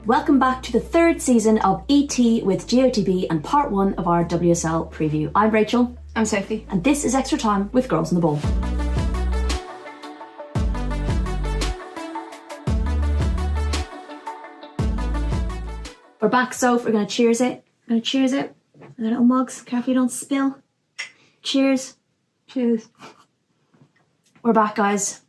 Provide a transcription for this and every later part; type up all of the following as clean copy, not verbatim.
Welcome back to the third season of ET with GOTB and part 1 of our WSL preview. I'm Rachel. I'm Sophie. And this is Extra Time with Girls on the Ball. We're back, Soph. We're going to cheers it. We're going to cheers it. The little mugs. Careful you don't spill. Cheers. Cheers. We're back, guys.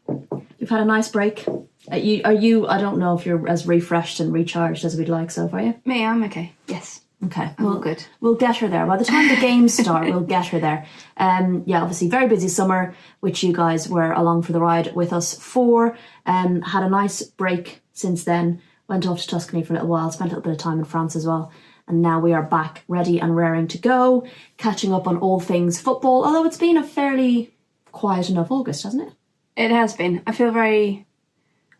You've had a nice break. Are you? I don't know if you're as refreshed and recharged as we'd like, so are you? Me, I'm okay. Yes. Okay. I'm all good. We'll get her there. By the time the games start, we'll get her there. Yeah, obviously very busy summer, which you guys were along for the ride with us for. Had a nice break since then. Went off to Tuscany for a little while, spent a little bit of time in France as well. And now we are back ready and raring to go, catching up on all things football, although it's been a fairly quiet enough August, hasn't it? It has been. I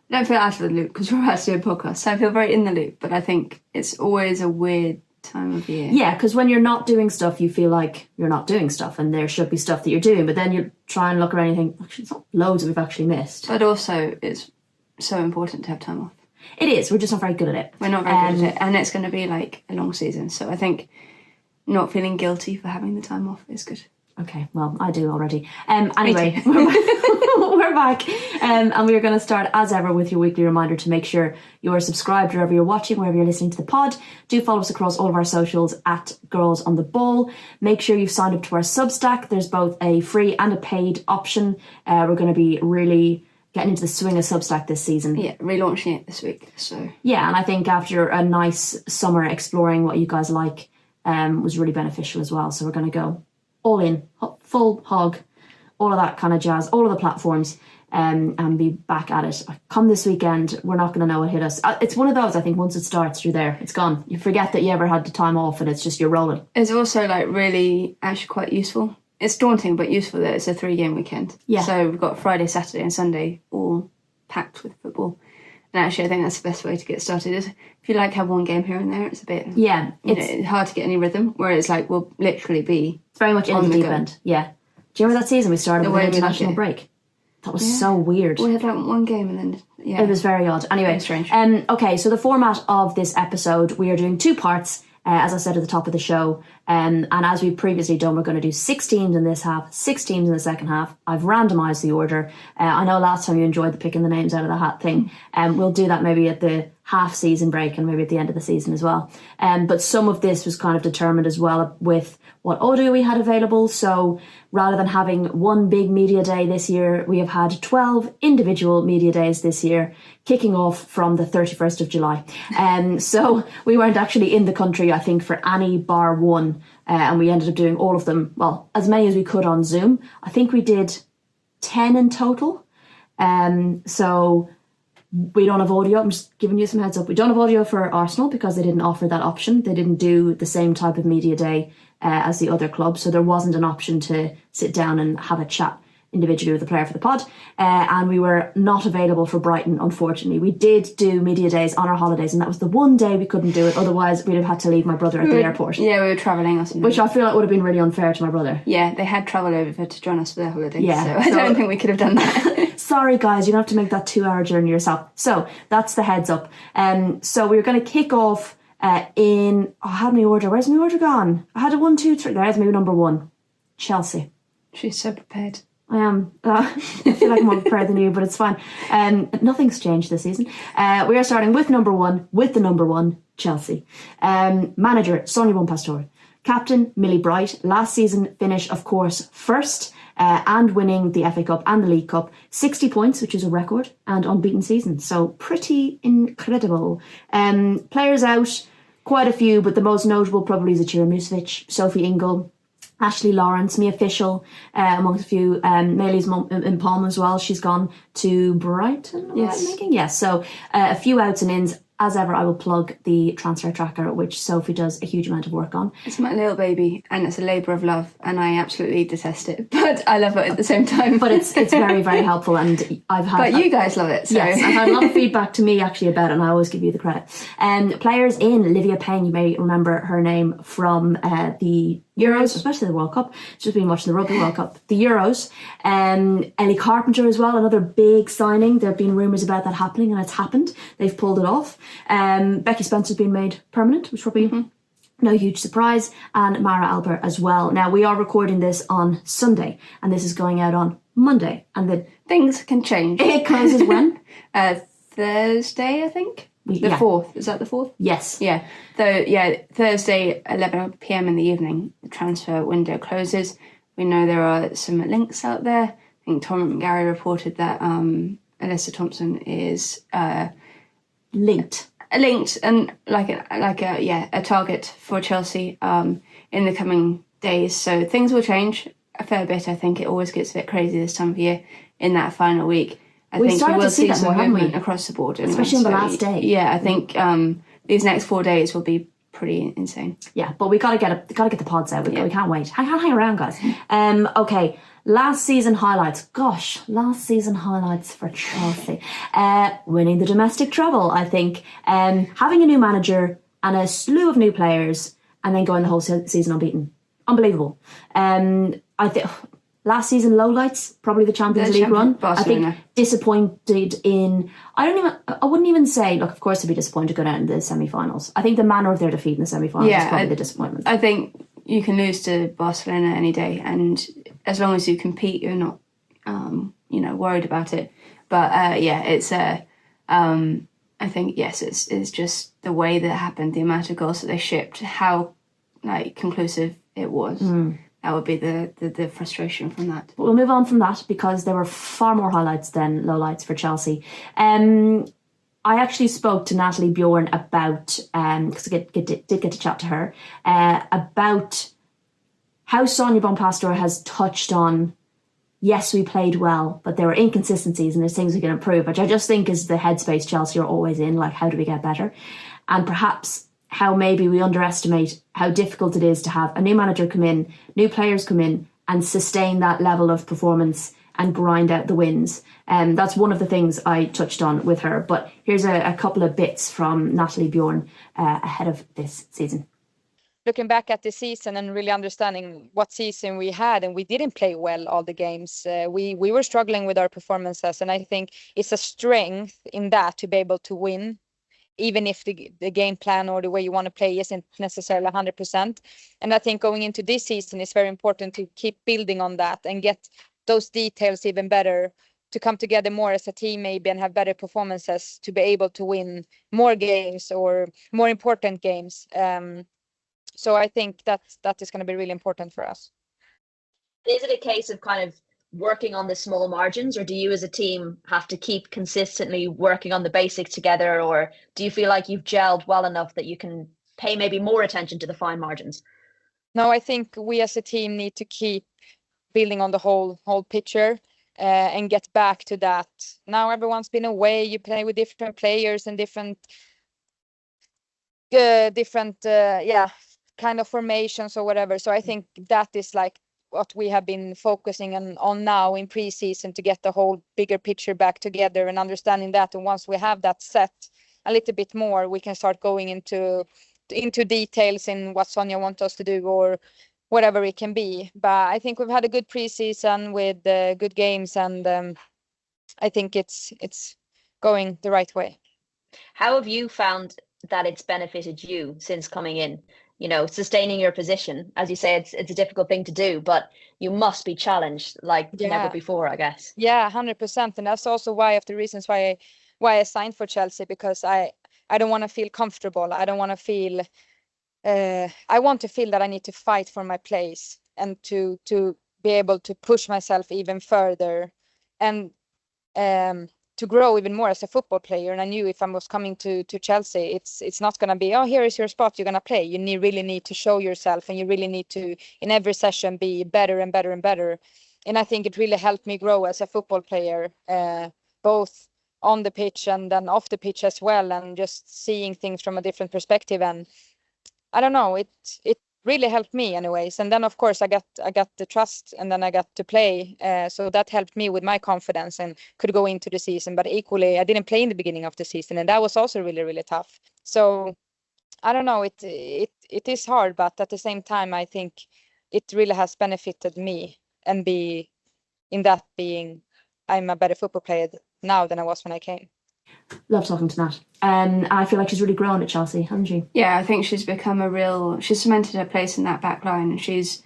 don't feel out of the loop because we're about to do a podcast, so I feel very in the loop, but I think it's always a weird time of year. Yeah, because when you're not doing stuff, you feel like you're not doing stuff and there should be stuff that you're doing, but then you try and look around and think, actually, it's not loads that we've actually missed. But also, it's so important to have time off. It is, we're just not very good at it. We're not very good at it, and it's going to be like a long season, so I think not feeling guilty for having the time off is good. Okay, well, I do already. Anyway, we're back. And we are going to start, as ever, with your weekly reminder to make sure you're subscribed wherever you're watching, wherever you're listening to the pod. Do follow us across all of our socials at Girls on the Ball. Make sure you've signed up to our Substack. There's both a free and a paid option. We're going to be really getting into the swing of Substack this season. Yeah, relaunching it this week. So yeah, and I think after a nice summer exploring what you guys like was really beneficial as well. So we're going to go all in, full hog, all of that kind of jazz, all of the platforms, and be back at it. Come this weekend, we're not going to know what hit us. It's one of those, I think, once it starts, you're there. It's gone. You forget that you ever had the time off and it's just you're rolling. It's also like really actually quite useful. It's daunting but useful that it's a 3-game weekend. Yeah. So we've got Friday, Saturday and Sunday all packed with football. And actually I think that's the best way to get started. Is if you like have one game here and there, it's a bit it's hard to get any rhythm. Whereas like we'll literally be it's very much in the deep end. Yeah. Do you remember that season we started with an international break? That was so weird. We had like one game and then it was very odd. Anyway, very strange. Okay, so the format of this episode, we are doing 2 parts. As I said at the top of the show, and as we've previously done, we're going to do 6 teams in this half, 6 teams in the second half. I've randomised the order. I know last time you enjoyed the picking the names out of the hat thing. We'll do that maybe at the half-season break and maybe at the end of the season as well. But some of this was kind of determined as well with what audio we had available. So rather than having one big media day this year, we have had 12 individual media days this year, kicking off from the 31st of July. So we weren't actually in the country, I think, for any bar one. And we ended up doing all of them, well, as many as we could on Zoom. I think we did 10 in total. So we don't have audio. I'm just giving you some heads up. We don't have audio for Arsenal because they didn't offer that option. They didn't do the same type of media day as the other clubs. So there wasn't an option to sit down and have a chat individually with the player for the pod. And we were not available for Brighton, unfortunately. We did do media days on our holidays, and that was the one day we couldn't do it. Otherwise, we'd have had to leave my brother at the airport. Yeah, we were travelling or something. Which I feel like would have been really unfair to my brother. Yeah, they had travelled over to join us for their holidays. Yeah, so I don't think we could have done that. Sorry, guys, you don't have to make that 2-hour journey yourself. So that's the heads up. So we're going to kick off in... I had my order. Where's my order gone? I had a 1, 2, 3. There's maybe number 1. Chelsea. She's so prepared. I am. I feel like I'm more prepared than you, but it's fine. Nothing's changed this season. We are starting with number 1, with the number 1, Chelsea. Manager, Sonia Bonpastor. Captain, Millie Bright. Last season finish, of course, first and winning the FA Cup and the League Cup. 60 points, which is a record, and unbeaten season. So pretty incredible. Players out, quite a few, but the most notable probably is Achira Musovic, Sophie Ingle, Ashley Lawrence, Mia Fischel, amongst a few. Maylee's mum in Palm as well. She's gone to Brighton. Yes. So a few outs and ins. As ever, I will plug the transfer tracker, which Sophie does a huge amount of work on. It's my little baby, and it's a labour of love, and I absolutely detest it, but I love it at the same time. But it's very, very helpful, and I've had... But you guys love it, so... Yes, I've had a lot of feedback to me, actually, about it, and I always give you the credit. Players in, Livia Payne, you may remember her name from the Euros, especially the World Cup. Just been watching the Rugby World Cup. The Euros. Ellie Carpenter as well, another big signing. There have been rumours about that happening, and it's happened. They've pulled it off. Becky Spencer's been made permanent, which will be no huge surprise, and Mara Albert as well. Now, we are recording this on Sunday, and this is going out on Monday. And the things can change. It closes when? Thursday, I think. The 4th. Is that the 4th? Yes. Yeah. Thursday, 11 p.m. in the evening, the transfer window closes. We know there are some links out there. I think Tom McGarry reported that Alyssa Thompson is linked and a target for Chelsea in the coming days. So things will change a fair bit. I think it always gets a bit crazy this time of year in that final week. I think we will see some movement across the board, especially on the last day. Yeah, I think these next 4 days will be pretty insane. Yeah, but we gotta get the pods out. We can't wait. I can't hang around, guys. Okay. Last season highlights. Gosh, last season highlights for Chelsea. Winning the domestic treble, I think. Having a new manager and a slew of new players, and then going the whole season unbeaten. Unbelievable. I think. Last season, lowlights, probably the Champions League run. Barcelona. I think disappointed in... I wouldn't even say... Look, of course they'd be disappointed going out in the semi-finals. I think the manner of their defeat in the semi-finals is probably the disappointment. I think you can lose to Barcelona any day, and as long as you compete, you're not, worried about it. But it's... I think, yes, it's just the way that it happened, the amount of goals that they shipped, how, conclusive it was. That would be the frustration from that. But we'll move on from that because there were far more highlights than lowlights for Chelsea. I actually spoke to Nathalie Bjorn about, because I did get to chat to her, about how Sonia Bonpastor has touched on, yes, we played well, but there were inconsistencies and there's things we can improve, which I just think is the headspace Chelsea are always in, like how do we get better? And perhaps how maybe we underestimate how difficult it is to have a new manager come in, new players come in and sustain that level of performance and grind out the wins. That's one of the things I touched on with her. But here's a couple of bits from Nathalie Bjorn ahead of this season. Looking back at the season and really understanding what season we had, and we didn't play well all the games. We were struggling with our performances, and I think it's a strength in that to be able to win, even if the game plan or the way you want to play isn't necessarily 100%. And I think going into this season, it's very important to keep building on that and get those details even better, to come together more as a team maybe and have better performances to be able to win more games or more important games. So I think that is going to be really important for us. Is it a case of kind of working on the small margins, or do you as a team have to keep consistently working on the basics together, or do you feel like you've gelled well enough that you can pay maybe more attention to the fine margins? No, I think we as a team need to keep building on the whole picture and get back to that. Now everyone's been away, you play with different players and different kind of formations or whatever. So I think that is like what we have been focusing on now in pre-season, to get the whole bigger picture back together and understanding that. And once we have that set a little bit more, we can start going into details in what Sonia wants us to do or whatever it can be. But I think we've had a good pre-season with good games, and I think it's going the right way. How have you found that it's benefited you since coming in? Sustaining your position, as you say, it's a difficult thing to do, but you must be challenged like never before, I guess. Yeah, 100%. And that's also one of the reasons why I signed for Chelsea, because I don't want to feel comfortable. I don't want to feel, I want to feel that I need to fight for my place and to be able to push myself even further and to grow even more as a football player. And I knew if I was coming to Chelsea, it's not going to be, here is your spot, you're going to play. You really need to show yourself, and you really need to, in every session, be better and better and better. And I think it really helped me grow as a football player, both on the pitch and then off the pitch as well, and just seeing things from a different perspective. And I don't know, it really helped me anyways. And then of course I got the trust, and then I got to play, so that helped me with my confidence and could go into the season. But equally, I didn't play in the beginning of the season, and that was also really, really tough. So I don't know, it is hard, but at the same time I think it really has benefited me, and I'm a better football player now than I was when I came. Love talking to Nat. And I feel like she's really grown at Chelsea, hasn't she? Yeah, I think she's become she's cemented her place in that back line, and she's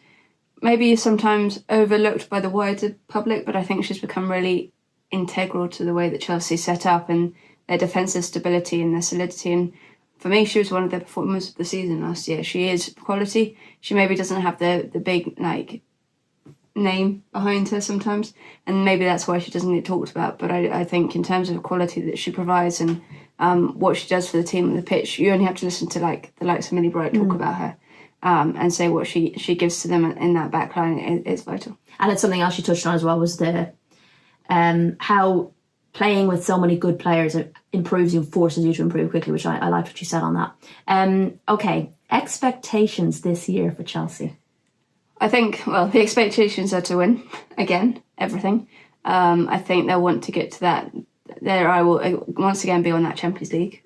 maybe sometimes overlooked by the wider public, but I think she's become really integral to the way that Chelsea's set up and their defensive stability and their solidity. And for me, she was one of the performers of the season last year. She is quality. She maybe doesn't have the big name behind her sometimes, and maybe that's why she doesn't get talked about. But I think in terms of the quality that she provides and what she does for the team on the pitch, you only have to listen to the likes of Millie Bright talk about her and say what she gives to them in that back line is vital. And it's something else she touched on as well, was the how playing with so many good players improves you, forces you to improve quickly, which I liked what you said on that. Okay, expectations this year for Chelsea. I think, the expectations are to win again, everything. I think they'll want to get to that. There, I will once again be on that Champions League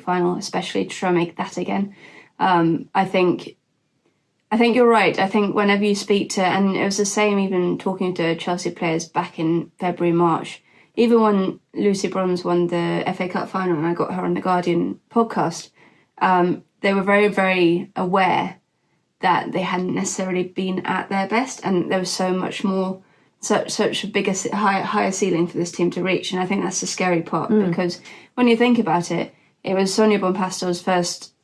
final, especially to try and make that again. I think you're right. I think whenever you speak to, and it was the same even talking to Chelsea players back in February, March, even when Lucy Bronze won the FA Cup final and I got her on the Guardian podcast, they were very, very aware that they hadn't necessarily been at their best, and there was so much more, such a bigger, higher ceiling for this team to reach. And I think that's the scary part, because when you think about it, it was Sonia Bonpastor's first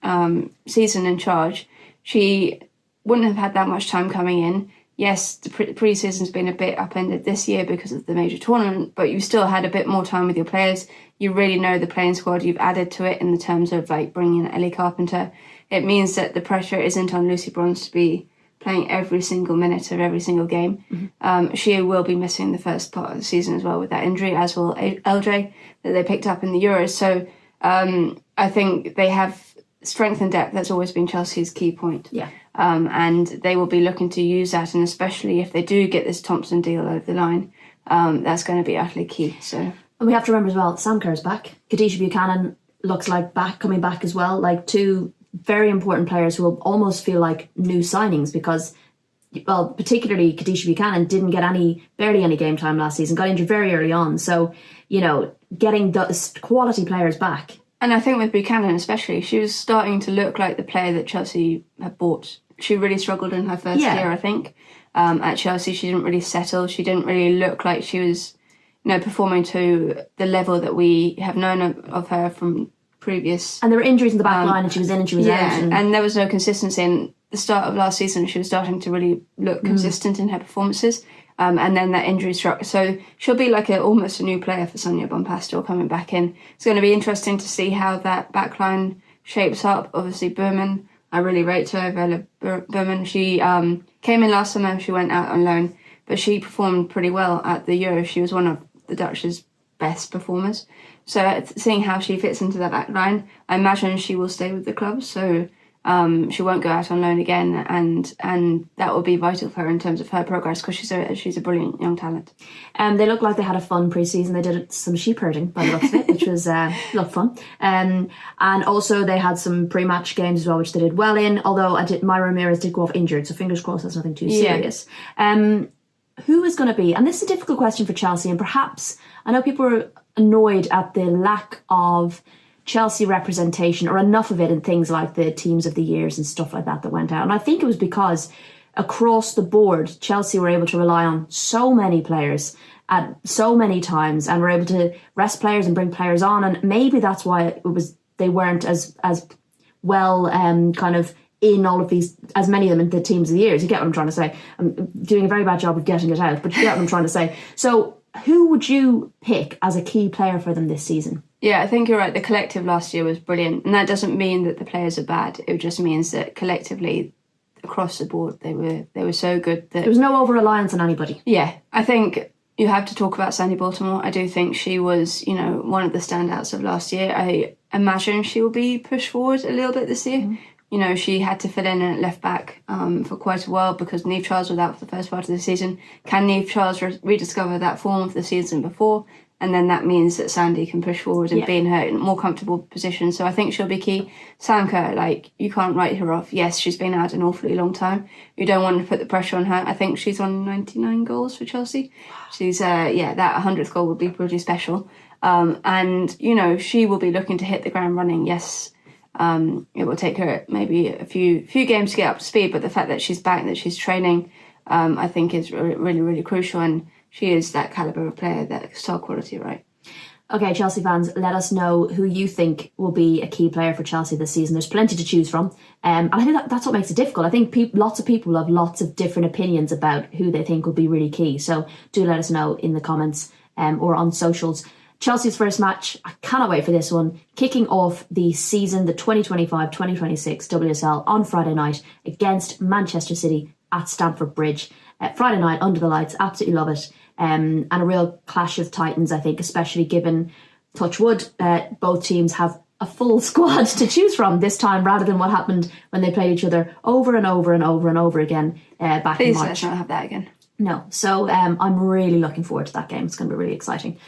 season in charge. She wouldn't have had that much time coming in. Yes, the pre-season's been a bit upended this year because of the major tournament, but you still had a bit more time with your players. You really know the playing squad. You've added to it in the terms of bringing in Ellie Carpenter. It means that the pressure isn't on Lucy Bronze to be playing every single minute of every single game. Mm-hmm. She will be missing the first part of the season as well with that injury, as will LJ that they picked up in the Euros. So I think they have strength and depth. That's always been Chelsea's key point. Yeah. And they will be looking to use that, and especially if they do get this Thompson deal over the line, that's going to be utterly key. So, and we have to remember as well, Sam Kerr's back. Katisha Buchanan looks like coming back as well. Two very important players who will almost feel like new signings, because, particularly Katisha Buchanan didn't get barely any game time last season, got injured very early on. So, getting the quality players back. And I think with Buchanan especially, she was starting to look like the player that Chelsea had bought. She really struggled in her first year, I think. At Chelsea, she didn't really settle. She didn't really look like she was, performing to the level that we have known of her from previous. And there were injuries in the back line, and she was in and she was out. And there was no consistency. In the start of last season, she was starting to really look consistent in her performances. And then that injury struck. So she'll be almost a new player for Sonia Bonpastor coming back in. It's going to be interesting to see how that backline shapes up. Obviously, Berman, I really rate her, Vela Berman. She came in last summer, she went out on loan, but she performed pretty well at the Euro. She was one of the Dutch's best performers. So seeing how she fits into that backline, I imagine she will stay with the club. So she won't go out on loan again, and that will be vital for her in terms of her progress, because she's a brilliant young talent. They look like they had a fun pre-season. They did some sheep herding by the looks of it, which was a lot of fun. And also they had some pre-match games as well, which they did well in. Although Myra Ramirez did go off injured, so fingers crossed that's nothing too serious. Who is going to be? And this is a difficult question for Chelsea, and perhaps I know people are annoyed at the lack of Chelsea representation, or enough of it, in things like the teams of the years and stuff like that went out. And I think it was because across the board Chelsea were able to rely on so many players at so many times, and were able to rest players and bring players on, and maybe that's why they weren't as well kind of in all of these, as many of them in the teams of the years. You get what I'm trying to say. I'm doing a very bad job of getting it out, but you get what I'm trying to say. So who would you pick as a key player for them this season? Yeah, I think you're right. The collective last year was brilliant. And that doesn't mean that the players are bad. It just means that collectively, across the board, they were so good that there was no over-reliance on anybody. Yeah, I think you have to talk about Sandy Baltimore. I do think she was, one of the standouts of last year. I imagine she will be pushed forward a little bit this year. Mm-hmm. She had to fill in at left back for quite a while because Niamh Charles was out for the first part of the season. Can Niamh Charles rediscover that form of the season before? And then that means that Sandy can push forward and be in her more comfortable position. So I think she'll be key. Sam Kerr, like, you can't write her off. Yes, she's been out an awfully long time. You don't want to put the pressure on her. I think she's on 99 goals for Chelsea. She's, that 100th goal would be pretty special. And, you know, she will be looking to hit the ground running. Yes, it will take her maybe a few games to get up to speed, but the fact that she's back, that she's training, I think is really, really crucial. And she is that calibre of player, that star quality, right? Okay, Chelsea fans, let us know who you think will be a key player for Chelsea this season. There's plenty to choose from. And I think that's what makes it difficult. I think lots of people have lots of different opinions about who they think will be really key. So do let us know in the comments or on socials. Chelsea's first match, I cannot wait for this one, kicking off the season, the 2025-2026 WSL on Friday night against Manchester City at Stamford Bridge. Friday night, under the lights, absolutely love it. And a real clash of titans, I think, especially given, touch wood, both teams have a full squad to choose from this time rather than what happened when they played each other over and over and over and over again back in March. Please let's not have that again. No, so I'm really looking forward to that game. It's going to be really exciting.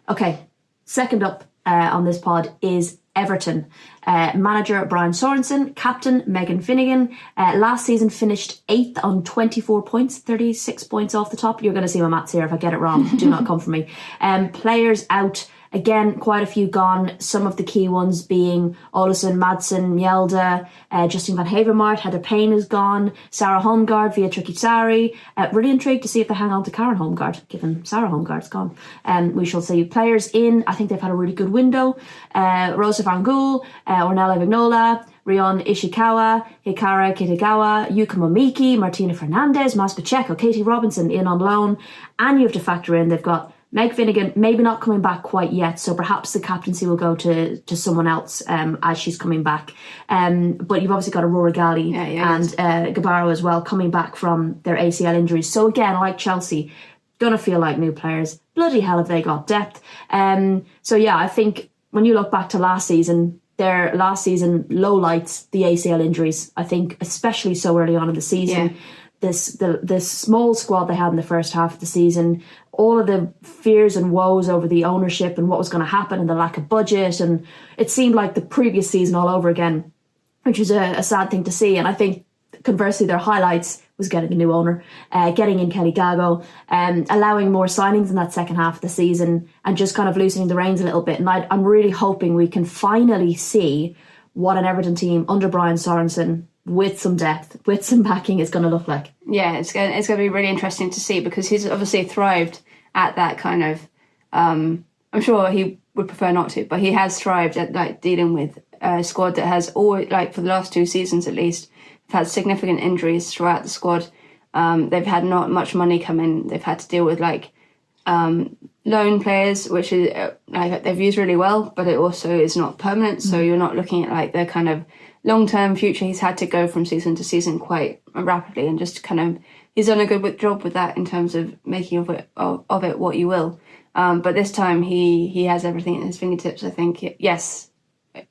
Okay, second up on this pod is Everton. Manager Brian Sorensen, captain Megan Finnegan. Last season finished 8th on 24 points, 36 points off the top. You're going to see my maths here if I get it wrong. Do not come for me. Players out. Again, quite a few gone. Some of the key ones being Olesen, Madsen, Mjelde, Justine van Havermaet, Heather Payne is gone, Sarah Holmgaard via Trikitsari. Really intrigued to see if they hang on to Karen Holmgaard, given Sarah Holmgaard's gone. We shall see players in. I think they've had a really good window. Rosa Van Gool, Ornella Vignola, Rion Ishikawa, Hikara Kitagawa, Yuka Momiki, Martina Fernandez, Mas Pacheco, Katie Robinson in on loan. And you have to factor in they've got Meg Finnegan maybe not coming back quite yet, so perhaps the captaincy will go to someone else as she's coming back. But you've obviously got Aurora Gali and Gabaro as well coming back from their ACL injuries. So again, like Chelsea, gonna feel like new players. Bloody hell have they got depth. So yeah, I think when you look back to their last season lowlights, the ACL injuries, I think especially so early on in the season. Yeah. The small squad they had in the first half of the season, all of the fears and woes over the ownership and what was going to happen and the lack of budget, and it seemed like the previous season all over again, which was a sad thing to see. And I think conversely their highlights was getting a new owner, getting in Kelly Gago, allowing more signings in that second half of the season and just kind of loosening the reins a little bit. And I'm really hoping we can finally see what an Everton team under Brian Sorensen with some depth, with some backing is going to look like. Yeah, it's going to be really interesting to see because he's obviously thrived at that kind of, I'm sure he would prefer not to, but he has thrived at like dealing with a squad that has always, like for the last 2 seasons at least, had significant injuries throughout the squad. They've had not much money come in. They've had to deal with like loan players, which is like they've used really well, but it also is not permanent. So you're not looking at like the kind of long-term future. He's had to go from season to season quite rapidly and just kind of, he's done a good job with that in terms of making of it what you will. But this time he has everything at his fingertips. I think, yes,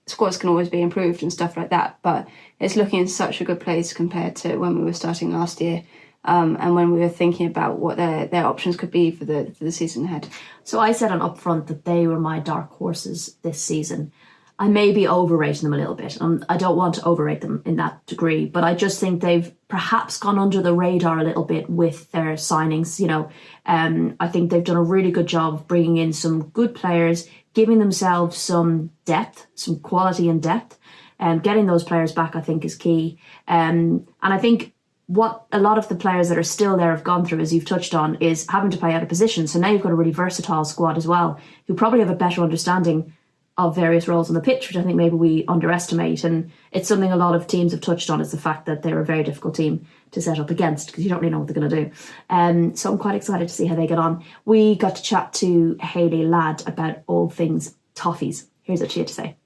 squads can always be improved and stuff like that, but it's looking in such a good place compared to when we were starting last year. And when we were thinking about what their options could be for the season ahead. So I said on Upfront that they were my dark horses this season. I may be overrating them a little bit. I don't want to overrate them in that degree, but I just think they've perhaps gone under the radar a little bit with their signings. You know, I think they've done a really good job of bringing in some good players, giving themselves some depth, some quality and depth, and getting those players back, I think, is key. And I think what a lot of the players that are still there have gone through, as you've touched on, is having to play out of position. So now you've got a really versatile squad as well, who probably have a better understanding of various roles on the pitch, which I think maybe we underestimate. And it's something a lot of teams have touched on, is the fact that they're a very difficult team to set up against because you don't really know what they're going to do. So I'm quite excited to see how they get on. We got to chat to Hayley Ladd about all things toffees. Here's what she had to say.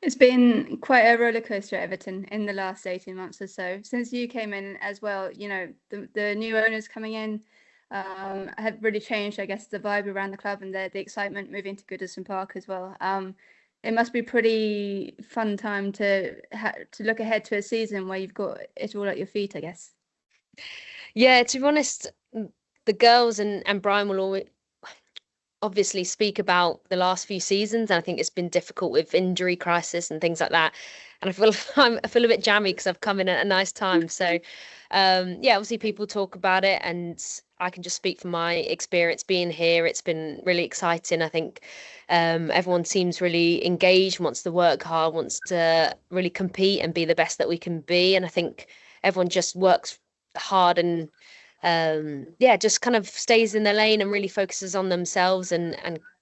It's been quite a rollercoaster at Everton in the last 18 months or so. Since you came in as well, you know, the new owners coming in have really changed, I guess, the vibe around the club and the excitement moving to Goodison Park as well. It must be a pretty fun time to look ahead to a season where you've got it all at your feet, I guess. Yeah, to be honest, the girls and Brian will obviously speak about the last few seasons, and I think it's been difficult with injury crisis and things like that. And I feel a bit jammy because I've come in at a nice time. So obviously people talk about it, and I can just speak from my experience being here. It's been really exciting. I think everyone seems really engaged, wants to work hard, wants to really compete and be the best that we can be. And I think everyone just works hard and just kind of stays in their lane and really focuses on themselves and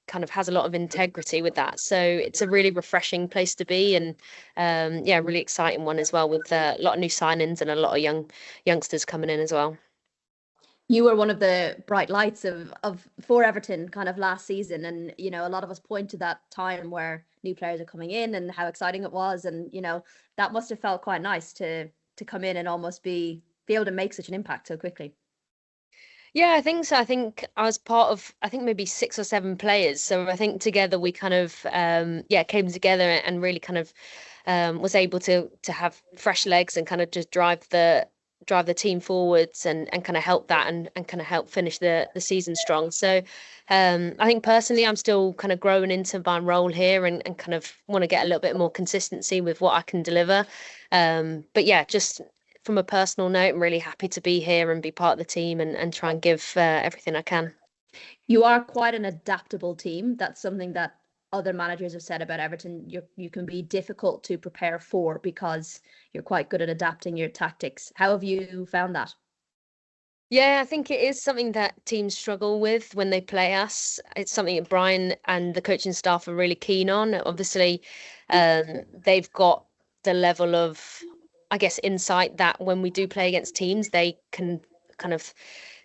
kind of has a lot of integrity with that. So it's a really refreshing place to be, and really exciting one as well, with a lot of new signings and a lot of youngsters coming in as well. You were one of the bright lights for Everton kind of last season, and a lot of us point to that time where new players are coming in and how exciting it was, and that must have felt quite nice to come in and almost be able to make such an impact so quickly. Yeah, I think so. I think I was part of, maybe 6 or 7 players. So I think together we kind of, came together and really kind of was able to have fresh legs and kind of just drive the team forwards and kind of help that and kind of help finish the season strong. So I think personally, I'm still kind of growing into my role here and kind of want to get a little bit more consistency with what I can deliver. But yeah, just from a personal note, I'm really happy to be here and be part of the team and try and give everything I can. You are quite an adaptable team. That's something that other managers have said about Everton. You can be difficult to prepare for because you're quite good at adapting your tactics. How have you found that? Yeah, I think it is something that teams struggle with when they play us. It's something that Brian and the coaching staff are really keen on. Obviously, they've got the level of, I guess, insight that when we do play against teams, they can kind of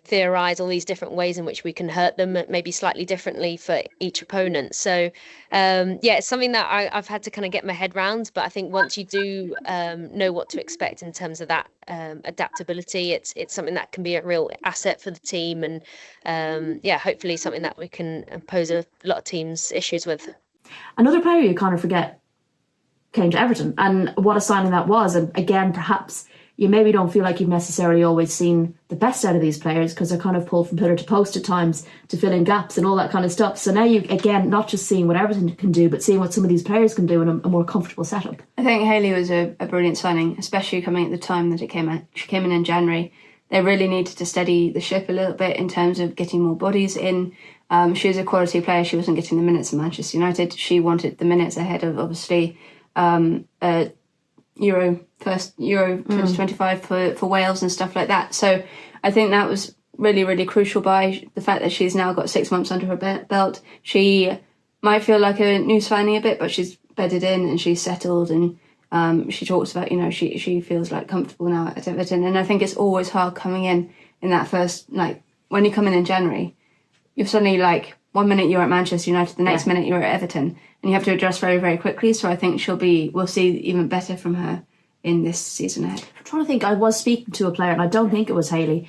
theorize all these different ways in which we can hurt them, maybe slightly differently for each opponent. So it's something that I've had to kind of get my head around. But I think once you do know what to expect in terms of that adaptability, it's something that can be a real asset for the team, and hopefully something that we can pose a lot of teams issues with. Another player you kind of forget came to Everton, and what a signing that was. And again, perhaps you maybe don't feel like you've necessarily always seen the best out of these players because they're kind of pulled from pillar to post at times to fill in gaps and all that kind of stuff. So now you, again, not just seeing what Everton can do, but seeing what some of these players can do in a more comfortable setup. I think Hayley was a brilliant signing, especially coming at the time that she came in January. They really needed to steady the ship a little bit in terms of getting more bodies in. She was a quality player. She wasn't getting the minutes in Manchester United. She wanted the minutes ahead of, obviously, Euro 2025 for Wales and stuff like that. So I think that was really, really crucial by the fact that she's now got 6 months under her belt. She might feel like a new signing a bit, but she's bedded in and she's settled, and she talks about, she feels like comfortable now at Everton. And I think it's always hard coming in that first, like when you come in January, you're suddenly like 1 minute you're at Manchester United, the next minute you're at Everton, and you have to adjust very, very quickly. So I think we'll see even better from her in this season ahead. I'm trying to think. I was speaking to a player, and I don't think it was Hayley,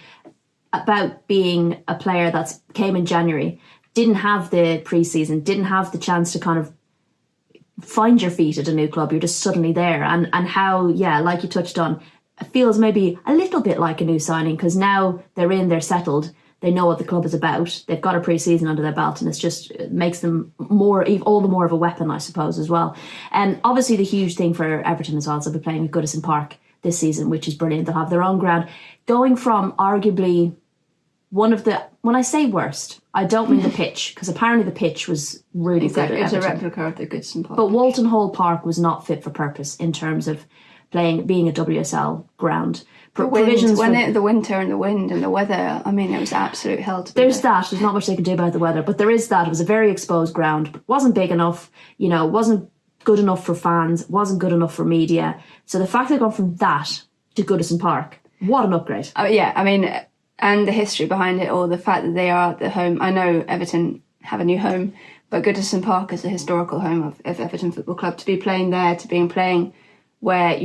about being a player that came in January, didn't have the pre-season, didn't have the chance to kind of find your feet at a new club. You're just suddenly there, and how, like you touched on, it feels maybe a little bit like a new signing because now they're settled. They know what the club is about. They've got a pre-season under their belt, and it makes them all the more of a weapon, I suppose, as well. And obviously the huge thing for Everton as well is they'll be playing at Goodison Park this season, which is brilliant. They'll have their own ground. Going from arguably one of the, when I say worst, I don't mean the pitch, because apparently the pitch was really good. It was a replica of the Goodison Park. But Walton Hall Park was not fit for purpose in terms of being a WSL ground. The winter and the wind and the weather, I mean, it was absolute hell to be There's not much they can do about the weather, but there is that. It was a very exposed ground, but wasn't big enough, wasn't good enough for fans, wasn't good enough for media. So the fact they've gone from that to Goodison Park, what an upgrade. And the history behind it all, the fact that they are the home. I know Everton have a new home, but Goodison Park is a historical home of Everton Football Club. To be playing there, playing where,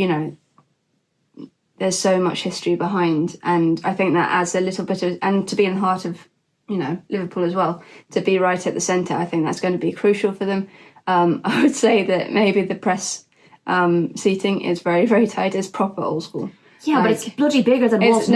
there's so much history behind, and I think that adds a little bit of, and to be in the heart of, Liverpool as well, to be right at the centre, I think that's going to be crucial for them. I would say that maybe the press seating is very, very tight. It's proper old school. Yeah, but it's bloody bigger than Walton.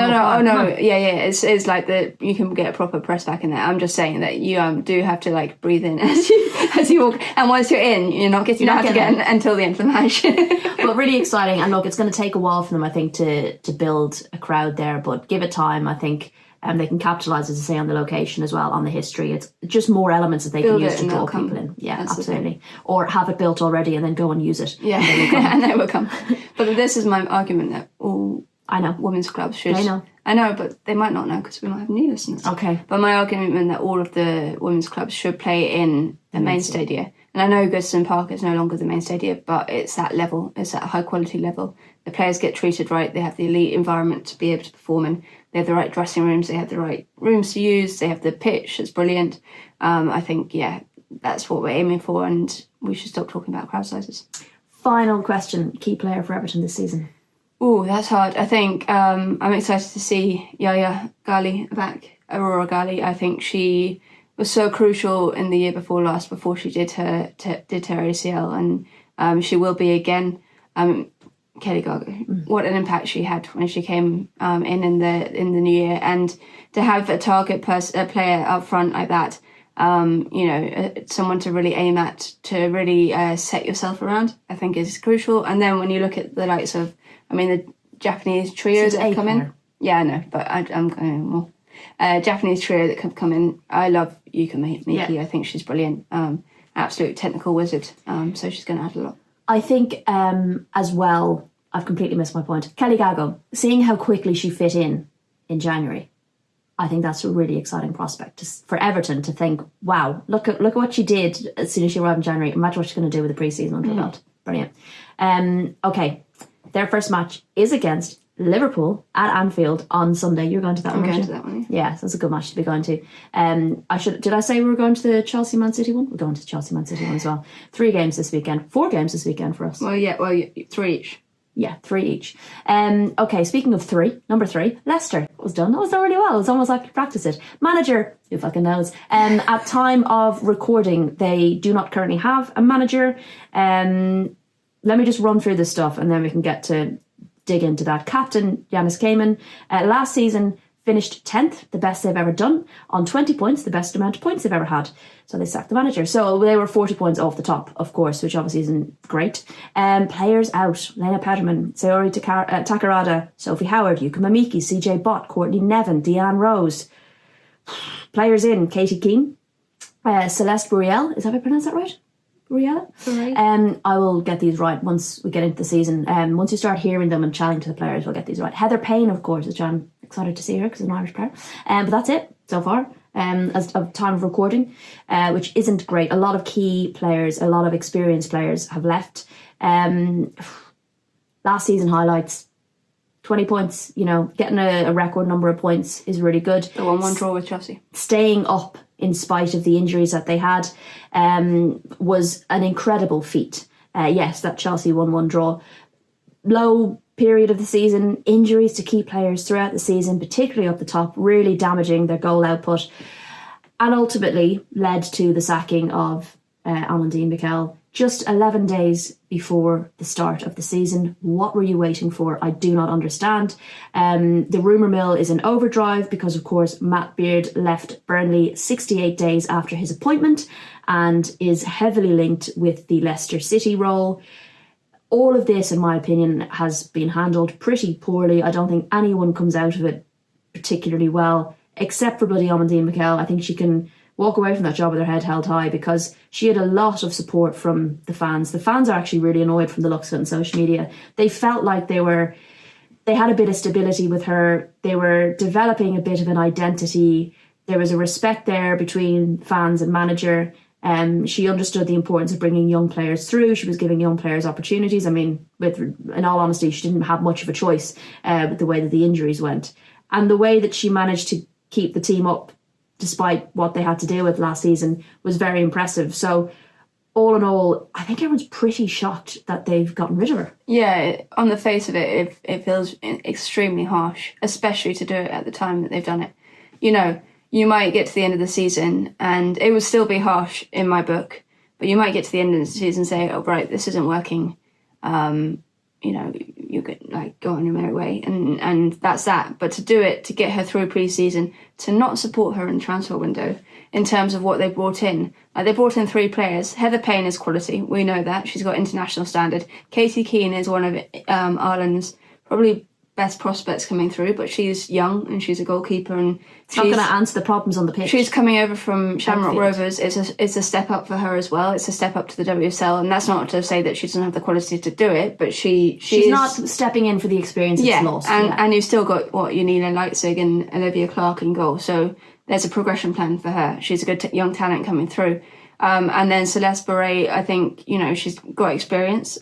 It's like you can get a proper press back in there. I'm just saying that you do have to like breathe in as you walk, and once you're in, you're not getting out again until the end of the match. But really exciting, and look, it's going to take a while for them, I think, to build a crowd there. But give it time, I think. They can capitalise, as I say, on the location as well, on the history. It's just more elements that they can use to draw people in. Yeah, that's absolutely. Or have it built already and then go and use it. Yeah, and they will come. But this is my argument that all women's clubs should. I know, but they might not know because we might have new listeners. Okay. But my argument that all of the women's clubs should play in the main stadia. And I know Goodison Park is no longer the main stadia, but it's that level. It's that high quality level. The players get treated right. They have the elite environment to be able to perform in. They have the right dressing rooms. They have the right rooms to use. They have the pitch. It's brilliant. I think, that's what we're aiming for, and we should stop talking about crowd sizes. Final question. Key player for Everton this season? Oh, that's hard. I think I'm excited to see Yaya Ghali back, Aurora Ghali. I think she was so crucial in the year before last, before she did her ACL, and she will be again. Kelly Gaga, what an impact she had when she came in the new year, and to have a target player up front like that, someone to really aim at, to really set yourself around, I think is crucial. And then when you look at the likes of, the Japanese trio that have come in. Yeah, I know, but I'm going more. Japanese trio that have come in. I love Yuka Miki. Yeah. I think she's brilliant. Absolute technical wizard. So she's going to add a lot. I think as well, I've completely missed my point. Kelly Gago, seeing how quickly she fit in January, I think that's a really exciting prospect for Everton to think, wow, look at what she did as soon as she arrived in January. Imagine what she's going to do with the pre-season under her belt. Brilliant. Okay, their first match is against Liverpool at Anfield on Sunday. You're going to that one? I'm going to that one. Yeah, that's a good match to be going to. Did I say we were going to the Chelsea Man City one? We're going to the Chelsea Man City one as well. 4 games this weekend for us. Well, 3 each. Yeah, 3 each. Okay, speaking of 3, number 3, Leicester was done. That was done really well. It was almost like you practice it. Manager, who fucking knows? At time of recording, they do not currently have a manager. Let me just run through this stuff and then we can get to dig into that. Captain Yanis Cayman, last season finished 10th, the best they've ever done, on 20 points, the best amount of points they've ever had. So they sacked the manager. So they were 40 points off the top, of course, which obviously isn't great. Players out: Lena Pederman, Sayori Takarada, Sophie Howard, Yuka Mamiki, CJ Bott, Courtney Nevin, Deanne Rose. Players in: Katie Keane, Celeste Buriel. Is that how I pronounce that right? Buriel? I will get these right once we get into the season. Once you start hearing them and chatting to the players, we'll get these right. Heather Payne, of course, which I'm excited to see her because she's an Irish player. But that's it so far. As of time of recording, which isn't great. A lot of key players, a lot of experienced players have left. Last season highlights: 20 points. Getting a record number of points is really good. The 1-1 draw with Chelsea. Staying up in spite of the injuries that they had was an incredible feat. Yes, that Chelsea 1-1 draw. Low period of the season, injuries to key players throughout the season, particularly up the top, really damaging their goal output, and ultimately led to the sacking of Amandine Mikel just 11 days before the start of the season. What were you waiting for? I do not understand. The rumour mill is in overdrive because, of course, Matt Beard left Burnley 68 days after his appointment and is heavily linked with the Leicester City role. All of this, in my opinion, has been handled pretty poorly. I don't think anyone comes out of it particularly well, except for bloody Amandine Mikel. I think she can walk away from that job with her head held high because she had a lot of support from the fans. The fans are actually really annoyed from the looks of it on social media. They felt like they had a bit of stability with her. They were developing a bit of an identity. There was a respect there between fans and manager. She understood the importance of bringing young players through. She was giving young players opportunities. In all honesty, she didn't have much of a choice with the way that the injuries went. And the way that she managed to keep the team up despite what they had to deal with last season was very impressive. So all in all, I think everyone's pretty shocked that they've gotten rid of her. Yeah, on the face of it, it feels extremely harsh, especially to do it at the time that they've done it. You might get to the end of the season and it would still be harsh in my book, but you might get to the end of the season and say, oh, right, this isn't working. you could like go on your merry way, and that's that. But to do it, to get her through pre-season, to not support her in the transfer window in terms of what they brought in. Like, they brought in 3 players. Heather Payne is quality. We know that. She's got international standard. Katie Keane is one of Ireland's probably best prospects coming through, but she's young and she's a goalkeeper, and she's not going to answer the problems on the pitch. She's coming over from Shamrock Rovers. It's a step up for her as well. It's a step up to the WSL, and that's not to say that she doesn't have the quality to do it, but she's not stepping in for the experience it's lost. And you've still got Janina Leitzig and Olivia Clark in goal, so there's a progression plan for her. She's a good young talent coming through. And then Celeste Bourret, I think, she's got experience.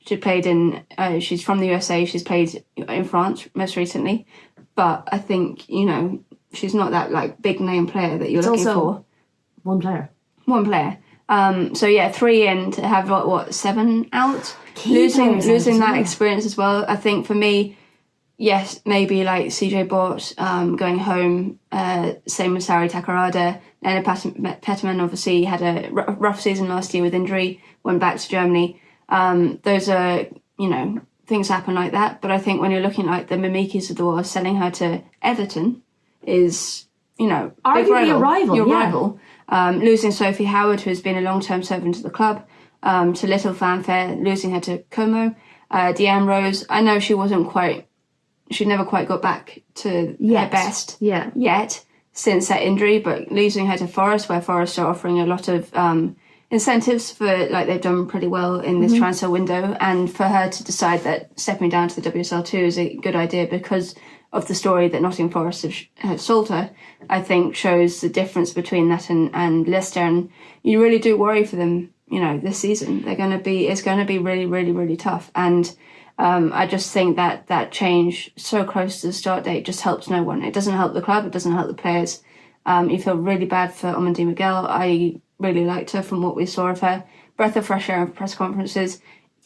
She played she's from the USA, she's played in France most recently. But I think, she's not that like big name player that you're looking for. One player. So yeah, 3 in to have 7 out. Losing that experience as well. I think for me, yes, maybe like CJ Bott going home, same with Sari Takarada. Lena Petterman obviously had a rough season last year with injury, went back to Germany. Those are, things happen like that. But I think when you're looking like the Mimikis of the world, selling her to Everton is, arguably your rival. Losing Sophie Howard, who's been a long-term servant to the club, to little fanfare, losing her to Como. Deanne Rose, I know she never quite got back to her best yet since that injury, but losing her to Forest, where Forest are offering a lot of incentives for, like, they've done pretty well in this transfer window, and for her to decide that stepping down to the WSL2 is a good idea because of the story that Nottingham Forest have sold her, I think shows the difference between that and Leicester, and you really do worry for them, this season. It's going to be really, really, really tough, and I just think that change so close to the start date just helps no one. It doesn't help the club, it doesn't help the players. You feel really bad for Omandi Miguel. I really liked her from what we saw of her. Breath of fresh air in press conferences.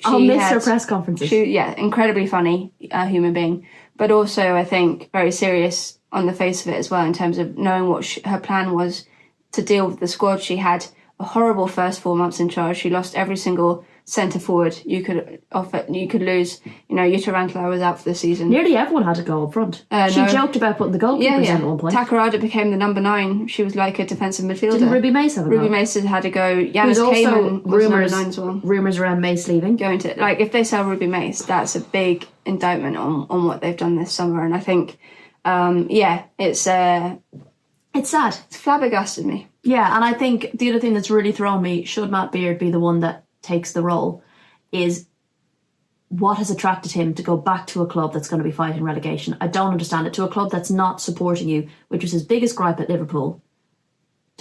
I'll miss her press conferences. Incredibly funny human being, but also I think very serious on the face of it as well, in terms of knowing what her plan was to deal with the squad. She had a horrible first 4 months in charge. She lost every single centre forward you could lose. Jutta Rantala was out for the season. Nearly everyone had to go up front. She joked about putting the goalkeepers in at one point. Takarada became the number 9. She was like a defensive midfielder. Didn't Ruby Mace have a go? Ruby Mace had to go. Yanis Cayman was number 9 as well. Rumours around Mace leaving. Going to, like, if they sell Ruby Mace, that's a big indictment on what they've done this summer. And I think, it's sad. It's flabbergasted me. Yeah, and I think the other thing that's really thrown me, should Matt Beard be the one that takes the role, is what has attracted him to go back to a club that's going to be fighting relegation. I don't understand it. To a club that's not supporting you, which was his biggest gripe at Liverpool.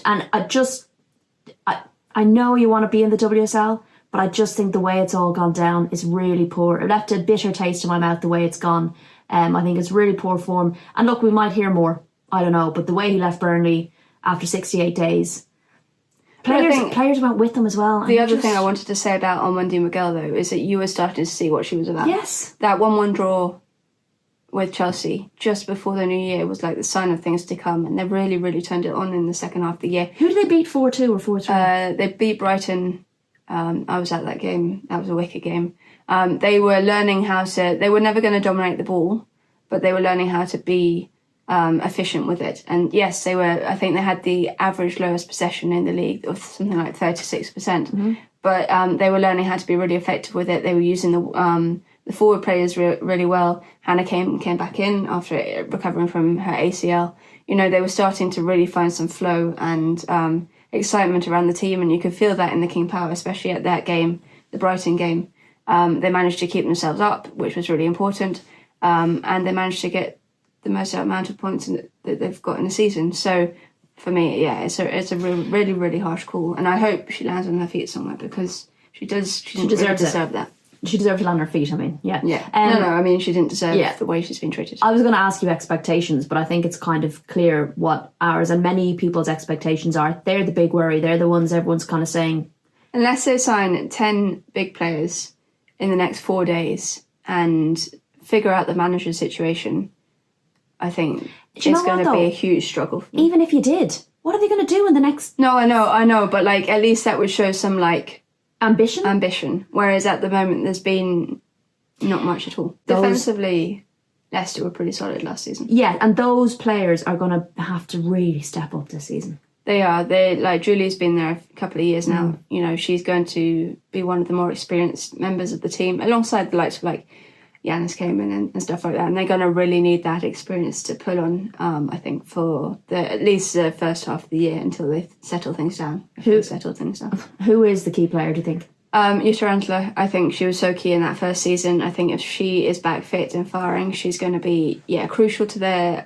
And I know you want to be in the WSL, but I just think the way it's all gone down is really poor. It left a bitter taste in my mouth the way it's gone. I think it's really poor form. And look, we might hear more. I don't know. But the way he left Burnley after 68 days... Players went with them as well. The other thing I wanted to say about Omandi Miguel, though, is that you were starting to see what she was about. Yes. That 1-1 draw with Chelsea just before the new year was like the sign of things to come, and they really, really turned it on in the second half of the year. Who did they beat 4-2 or 4-3? They beat Brighton. I was at that game. That was a wicked game. They were learning they were never going to dominate the ball, but they were learning how to be efficient with it. And yes, I think they had the average lowest possession in the league of something like 36%. But they were learning how to be really effective with it. They were using the forward players really well. Hannah came back in after recovering from her ACL. They were starting to really find some flow and excitement around the team, and you could feel that in the King Power, especially at that game, the Brighton game. They managed to keep themselves up, which was really important, and they managed to get the most amount of points that they've got in the season. So for me, it's a really, really harsh call, and I hope she lands on her feet somewhere, because she deserves that. She deserves to land on her feet, I mean, yeah. I mean, she didn't deserve the way she's been treated. I was going to ask you expectations, but I think it's kind of clear what ours and many people's expectations are. They're the big worry. They're the ones everyone's kind of saying... Unless they sign 10 big players in the next 4 days and figure out the manager situation... I think it's going to be a huge struggle for them. Even if you did, what are they going to do in the next... No, I know, but like at least that would show some like... Ambition? Whereas at the moment there's been Not much at all. Defensively, Leicester were pretty solid last season. Yeah, and those players are going to have to really step up this season. They are. Julie's been there a couple of years now. You know, she's going to be one of the more experienced members of the team, alongside the likes of like Giannis came in and stuff like that. And they're going to really need that experience to pull on, I think, for at least the first half of the year until they settle things down. Who is the key player, do you think? Jutta. I think she was so key in that first season. I think if she is back fit and firing, she's going to be crucial to their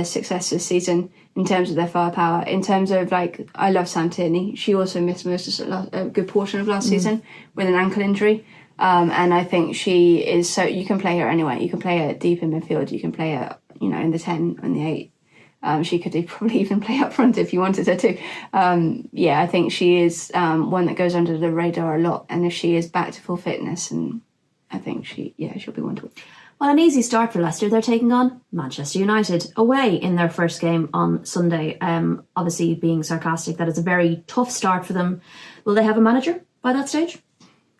success this season in terms of their firepower. In terms of like, I love Sam Tierney. She also missed a good portion of last season with an ankle injury. And I think she is so, you can play her anywhere. You can play her deep in midfield. You can play her, in the 10 and the 8. She could probably even play up front if you wanted her to. I think she is one that goes under the radar a lot. And if she is back to full fitness, and I think she'll be one to watch. Well, an easy start for Leicester. They're taking on Manchester United away in their first game on Sunday. Obviously, being sarcastic, that is a very tough start for them. Will they have a manager by that stage?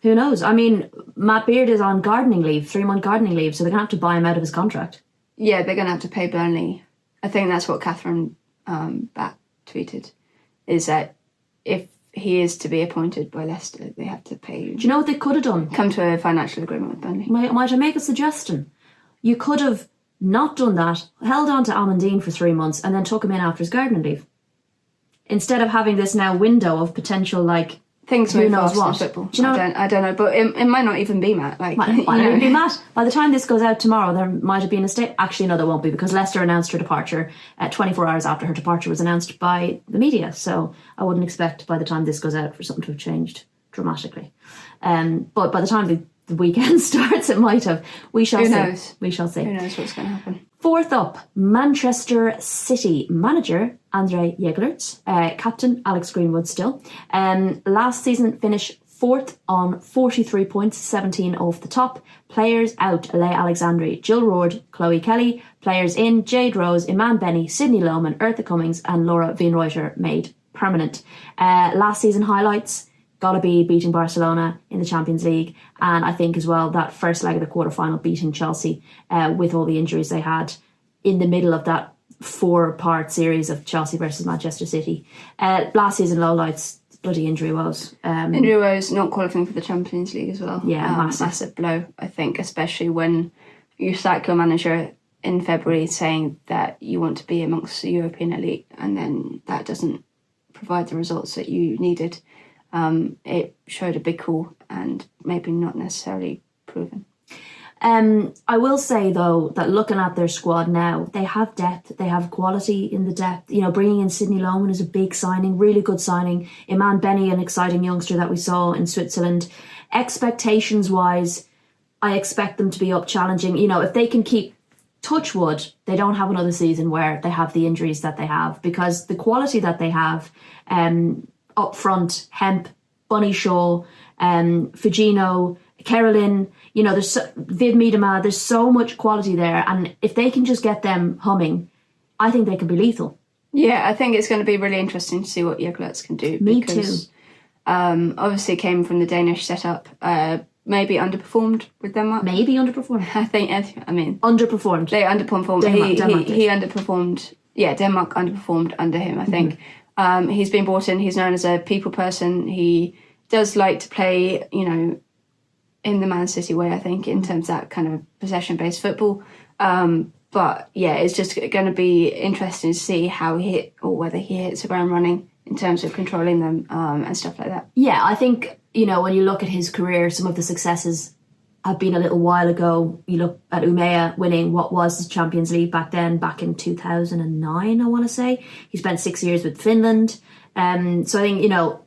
Who knows? I mean, Matt Beard is on gardening leave, 3-month gardening leave, so they're going to have to buy him out of his contract. Yeah, they're going to have to pay Burnley. I think that's what Catherine Batt tweeted, is that if he is to be appointed by Leicester, they have to pay. Do you know what they could have done? Come to a financial agreement with Burnley. Might I make a suggestion? You could have not done that, held on to Amandine for 3 months, and then took him in after his gardening leave. Instead of having this now window of potential, like, things move fast in football. Do you know I don't know, but it might not even be Matt. Like, might not even be Matt. By the time this goes out tomorrow, there might have been a state. Actually, no, there won't be, because Leicester announced her departure 24 hours after her departure was announced by the media. So I wouldn't expect by the time this goes out for something to have changed dramatically. But by the time the weekend starts, it might have. We shall see. Who knows? We shall see. Who knows what's going to happen? Fourth up, Manchester City manager André Jägerlitz, captain Alex Greenwood still. Last season finished fourth on 43 points, 17 off the top. Players out: Leigh Alexandri, Jill Roord, Chloe Kelly. Players in: Jade Rose, Iman Benny, Sydney Lohman, Eartha Cummings and Laura Wienreuter made permanent. Last season highlights: gotta be beating Barcelona in the Champions League, and I think as well that first leg of the quarterfinal beating Chelsea with all the injuries they had in the middle of that 4-part series of Chelsea versus Manchester City. Last season lowlights, bloody injury woes. Injury woes, not qualifying for the Champions League as well. Yeah, massive blow, I think, especially when you sack your manager in February saying that you want to be amongst the European elite, and then that doesn't provide the results that you needed. It showed a big call and maybe not necessarily proven. I will say, though, that looking at their squad now, they have depth, they have quality in the depth. Bringing in Sydney Lohman is a big signing, really good signing. Iman Benny, an exciting youngster that we saw in Switzerland. Expectations-wise, I expect them to be up challenging. If they can keep touch wood, they don't have another season where they have the injuries that they have, because the quality that they have up front, Hemp, Bunny Shaw, Fugino, Carolyn, there's Viv Miedema, there's so much quality there, and if they can just get them humming, I think they could be lethal. Yeah, I think it's going to be really interesting to see what Jägerlitz can do. Me because, too. Obviously came from the Danish setup, maybe underperformed with Denmark. Maybe underperformed. Underperformed. They underperformed. Denmark he underperformed. Yeah, Denmark underperformed under him, I think. He's been brought in. He's known as a people person. He does like to play, in the Man City way, I think, in terms of that kind of possession-based football. But yeah, it's just going to be interesting to see how whether he hits the ground running in terms of controlling them and stuff like that. Yeah, I think, when you look at his career, some of the successes have been a little while ago. You look at Umea winning what was the Champions League back in 2009, I want to say. He spent 6 years with Finland. So I think,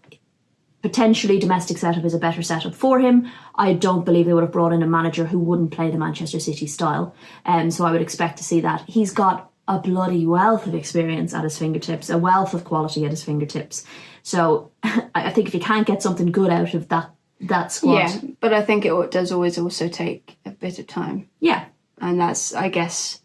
potentially domestic setup is a better setup for him. I don't believe they would have brought in a manager who wouldn't play the Manchester City style. So I would expect to see that. He's got a bloody wealth of experience at his fingertips, a wealth of quality at his fingertips. So I think if you can't get something good out of that squad. Yeah, but I think it does always also take a bit of time. Yeah. And that's, I guess,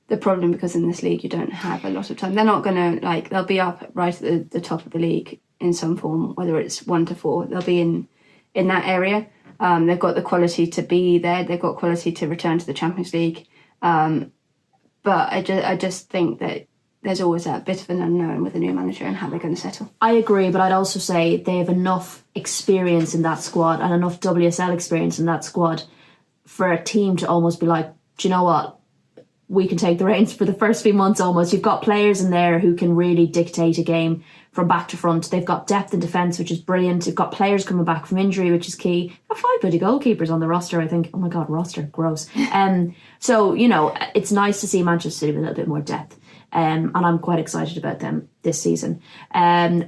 the problem, because in this league you don't have a lot of time. They're not going to, they'll be up right at the top of the league in some form, whether it's 1 to 4. They'll be in that area. They've got the quality to be there. They've got quality to return to the Champions League. But I just think that there's always that bit of an unknown with a new manager and how they're going to settle. I agree, but I'd also say they have enough experience in that squad and enough WSL experience in that squad for a team to almost be like, do you know what? We can take the reins for the first few months almost. You've got players in there who can really dictate a game from back to front. They've got depth in defence, which is brilliant. You've got players coming back from injury, which is key. They've got 5 bloody goalkeepers on the roster, I think. Oh my God, roster, gross. So, you know, it's nice to see Manchester City with a little bit more depth. And I'm quite excited about them this season.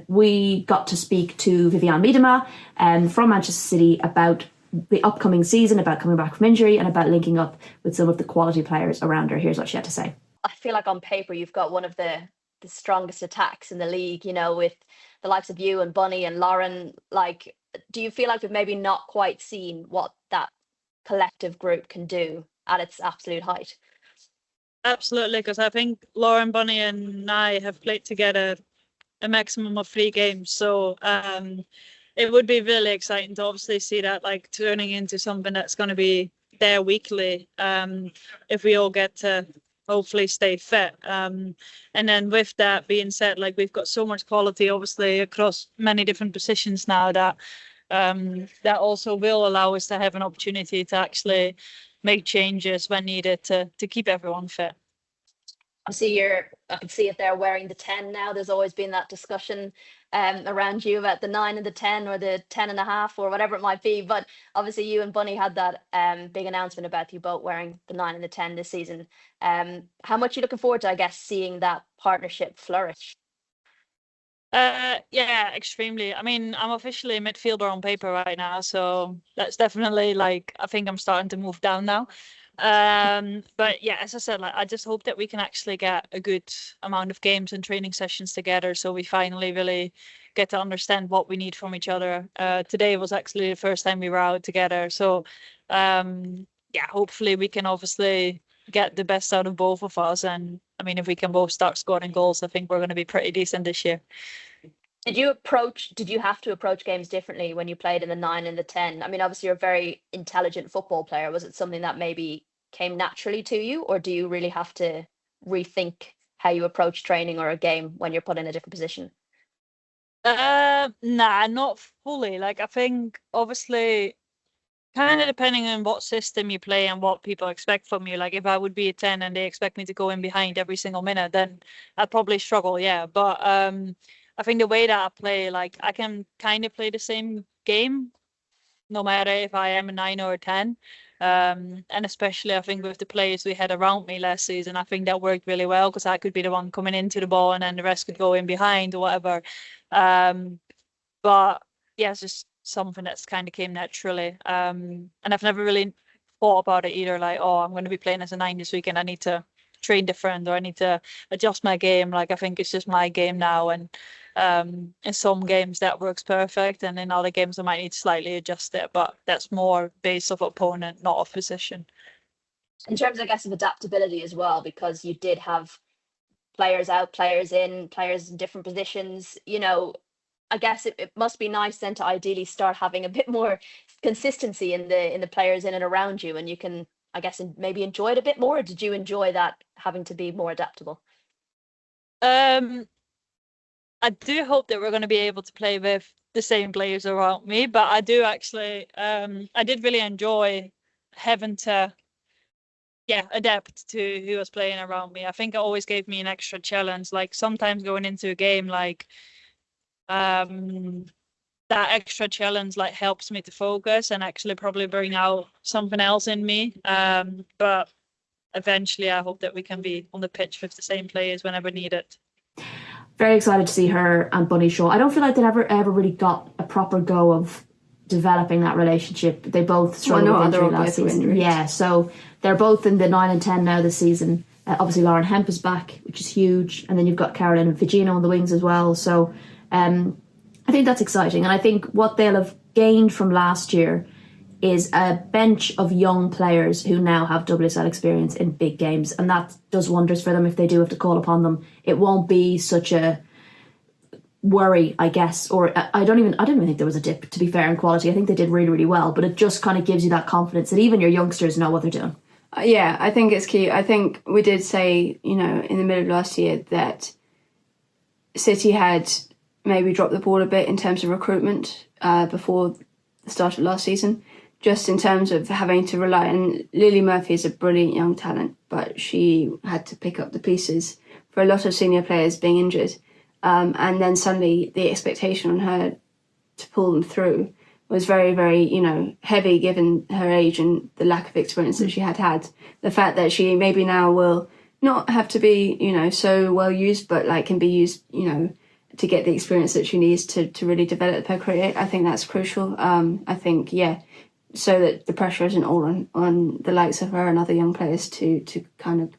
We got to speak to Vivianne Miedema from Manchester City about the upcoming season, about coming back from injury, and about linking up with some of the quality players around her. Here's what she had to say. I feel like on paper you've got one of the strongest attacks in the league, you know, with the likes of you and Bunny and Lauren. Like, do you feel like we've maybe not quite seen what that collective group can do at its absolute height? Absolutely, because I think Lauren, Bunny and I have played together a maximum of 3 games. So it would be really exciting to obviously see that like turning into something that's going to be there weekly if we all get to hopefully stay fit. And then with that being said, like we've got so much quality obviously across many different positions now that that also will allow us to have an opportunity to actually make changes when needed to keep everyone fit. Obviously, I can see it there wearing the 10 now. There's always been that discussion around you about the 9 and the 10 or the 10.5 or whatever it might be. But obviously you and Bunny had that big announcement about you both wearing the 9 and the 10 this season. How much are you looking forward to, I guess, seeing that partnership flourish? Yeah, extremely. I mean, I'm officially a midfielder on paper right now, so that's definitely like, I think I'm starting to move down now. But yeah, as I said, like I just hope that we can actually get a good amount of games and training sessions together, so we finally really get to understand what we need from each other. Today was actually the first time we were out together, so yeah, hopefully we can obviously get the best out of both of us. And I mean, if we can both start scoring goals, I think we're going to be pretty decent this year. Did you have to approach games differently when you played in the 9 and the 10? I mean, obviously you're a very intelligent football player. Was it something that maybe came naturally to you, or do you really have to rethink how you approach training or a game when you're put in a different position? Nah, not fully. Like I think obviously kind of depending on what system you play and what people expect from you. Like if I would be a 10 and they expect me to go in behind every single minute, then I'd probably struggle, yeah. But I think the way that I play, like I can kind of play the same game no matter if I am a 9 or a 10. And especially I think with the players we had around me last season, I think that worked really well because I could be the one coming into the ball and then the rest could go in behind or whatever. But yeah, it's just something that's kind of came naturally. And I've never really thought about it either, like, oh, I'm going to be playing as a 9 this weekend, I need to train different or I need to adjust my game. Like I think it's just my game now, and in some games that works perfect, and in other games I might need to slightly adjust it, but that's more based off opponent, not off position. In terms, I guess, of adaptability as well, because you did have players out, players in, players in different positions, you know, I guess it must be nice then to ideally start having a bit more consistency in the players in and around you, and you can, I guess, maybe enjoy it a bit more. Or did you enjoy that, having to be more adaptable? I do hope that we're going to be able to play with the same players around me, but I do actually, I did really enjoy having to, adapt to who was playing around me. I think it always gave me an extra challenge. Like sometimes going into a game, like that extra challenge like helps me to focus and actually probably bring out something else in me. But eventually I hope that we can be on the pitch with the same players whenever needed. Very excited to see her and Bunny show. I don't feel like they ever really got a proper go of developing that relationship. They both struggled with injury last season. Yeah, so they're both in the 9 and 10 now this season. Obviously Lauren Hemp is back, which is huge, and then you've got Caroline and Vivianne on the wings as well. So I think that's exciting, and I think what they'll have gained from last year is a bench of young players who now have WSL experience in big games, and that does wonders for them if they do have to call upon them. It won't be such a worry, I guess, or I don't even think there was a dip, to be fair, in quality. I think they did really, really well, but it just kind of gives you that confidence that even your youngsters know what they're doing. Yeah, I think it's key. I think we did say, in the middle of last year that City had maybe dropped the ball a bit in terms of recruitment before the start of last season, just in terms of having to rely. And Lily Murphy is a brilliant young talent, but she had to pick up the pieces for a lot of senior players being injured. And then suddenly the expectation on her to pull them through was very, very, heavy given her age and the lack of experience that she had. The fact that she maybe now will not have to be, so well used, but can be used, to get the experience that she needs to really develop her career. I think that's crucial. I think, so that the pressure isn't all on the likes of her and other young players to kind of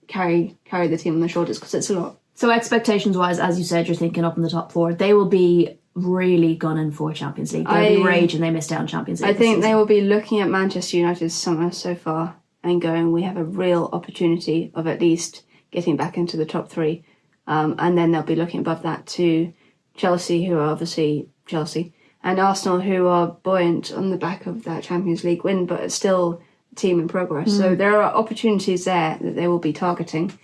carry the team on their shoulders, because it's a lot. So expectations-wise, as you said, you're thinking up in the top four. They will be really gunning for Champions League. They'll be raging they missed out on Champions League. I think they will be looking at Manchester United's summer so far and going, we have a real opportunity of at least getting back into the top three. And then they'll be looking above that to Chelsea, who are obviously Chelsea, and Arsenal, who are buoyant on the back of that Champions League win, but still a team in progress. So there are opportunities there that they will be targeting.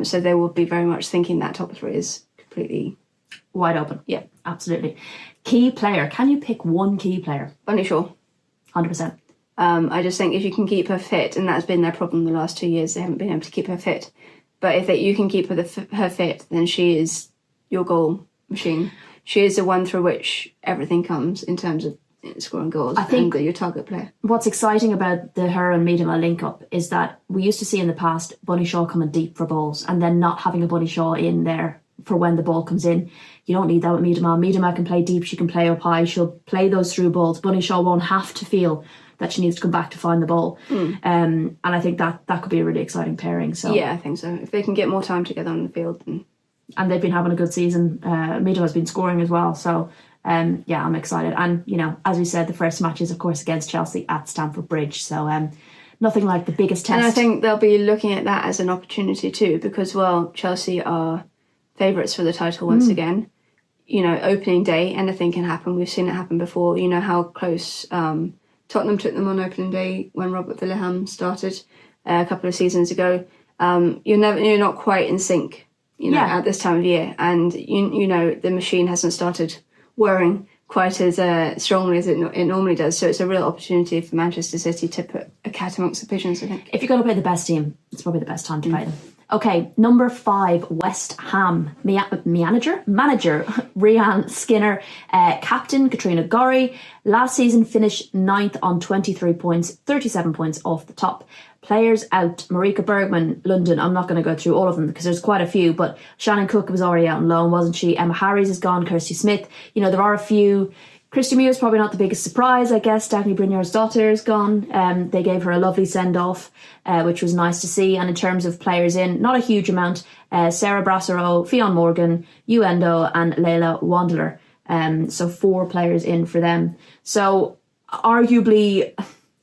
So they will be very much thinking that top three is completely wide open. Yeah, absolutely. Key player. Can you pick one key player? Bunny Shaw. 100%. I just think if you can keep her fit, and that's been their problem the last 2 years, they haven't been able to keep her fit. But if you can keep her fit, then she is your goal machine. She is the one through which everything comes in terms of scoring goals. I think your target player. What's exciting about her and Miedema link up is that we used to see in the past Bunny Shaw coming deep for balls and then not having a Bunny Shaw in there for when the ball comes in. You don't need that with Miedema. Miedema can play deep, she can play up high, she'll play those through balls. Bunny Shaw won't have to feel that she needs to come back to find the ball. And I think that could be a really exciting pairing. So yeah, I think so. If they can get more time together on the field. And they've been having a good season. Miedema's been scoring as well. So I'm excited. And, as we said, the first match is, of course, against Chelsea at Stamford Bridge. So nothing like the biggest test. And I think they'll be looking at that as an opportunity too, because, Chelsea are favourites for the title once again. Opening day, anything can happen. We've seen it happen before. You know how close Tottenham took them on opening day when Robert Villaham started a couple of seasons ago. You're not quite in sync, at this time of year. And, the machine hasn't started whirring quite as strongly as it normally does. So it's a real opportunity for Manchester City to put a cat amongst the pigeons, I think. If you're going to play the best team, it's probably the best time to play them. Okay, number 5, West Ham. Manager, Rian Skinner. Captain, Katrina Gorry. Last season finished 9th on 23 points, 37 points off the top. Players out: Marika Bergman, London. I'm not going to go through all of them because there's quite a few, but Shannon Cook was already out on loan, wasn't she? Emma Harries is gone, Kirsty Smith. There are a few. Christy Mew is probably not the biggest surprise, I guess. Daphne Brynjar's daughter is gone. They gave her a lovely send-off, which was nice to see. And in terms of players in, not a huge amount. Sarah Brassereau, Fionn Morgan, Uendo and Leila Wandeler. So 4 players in for them. So arguably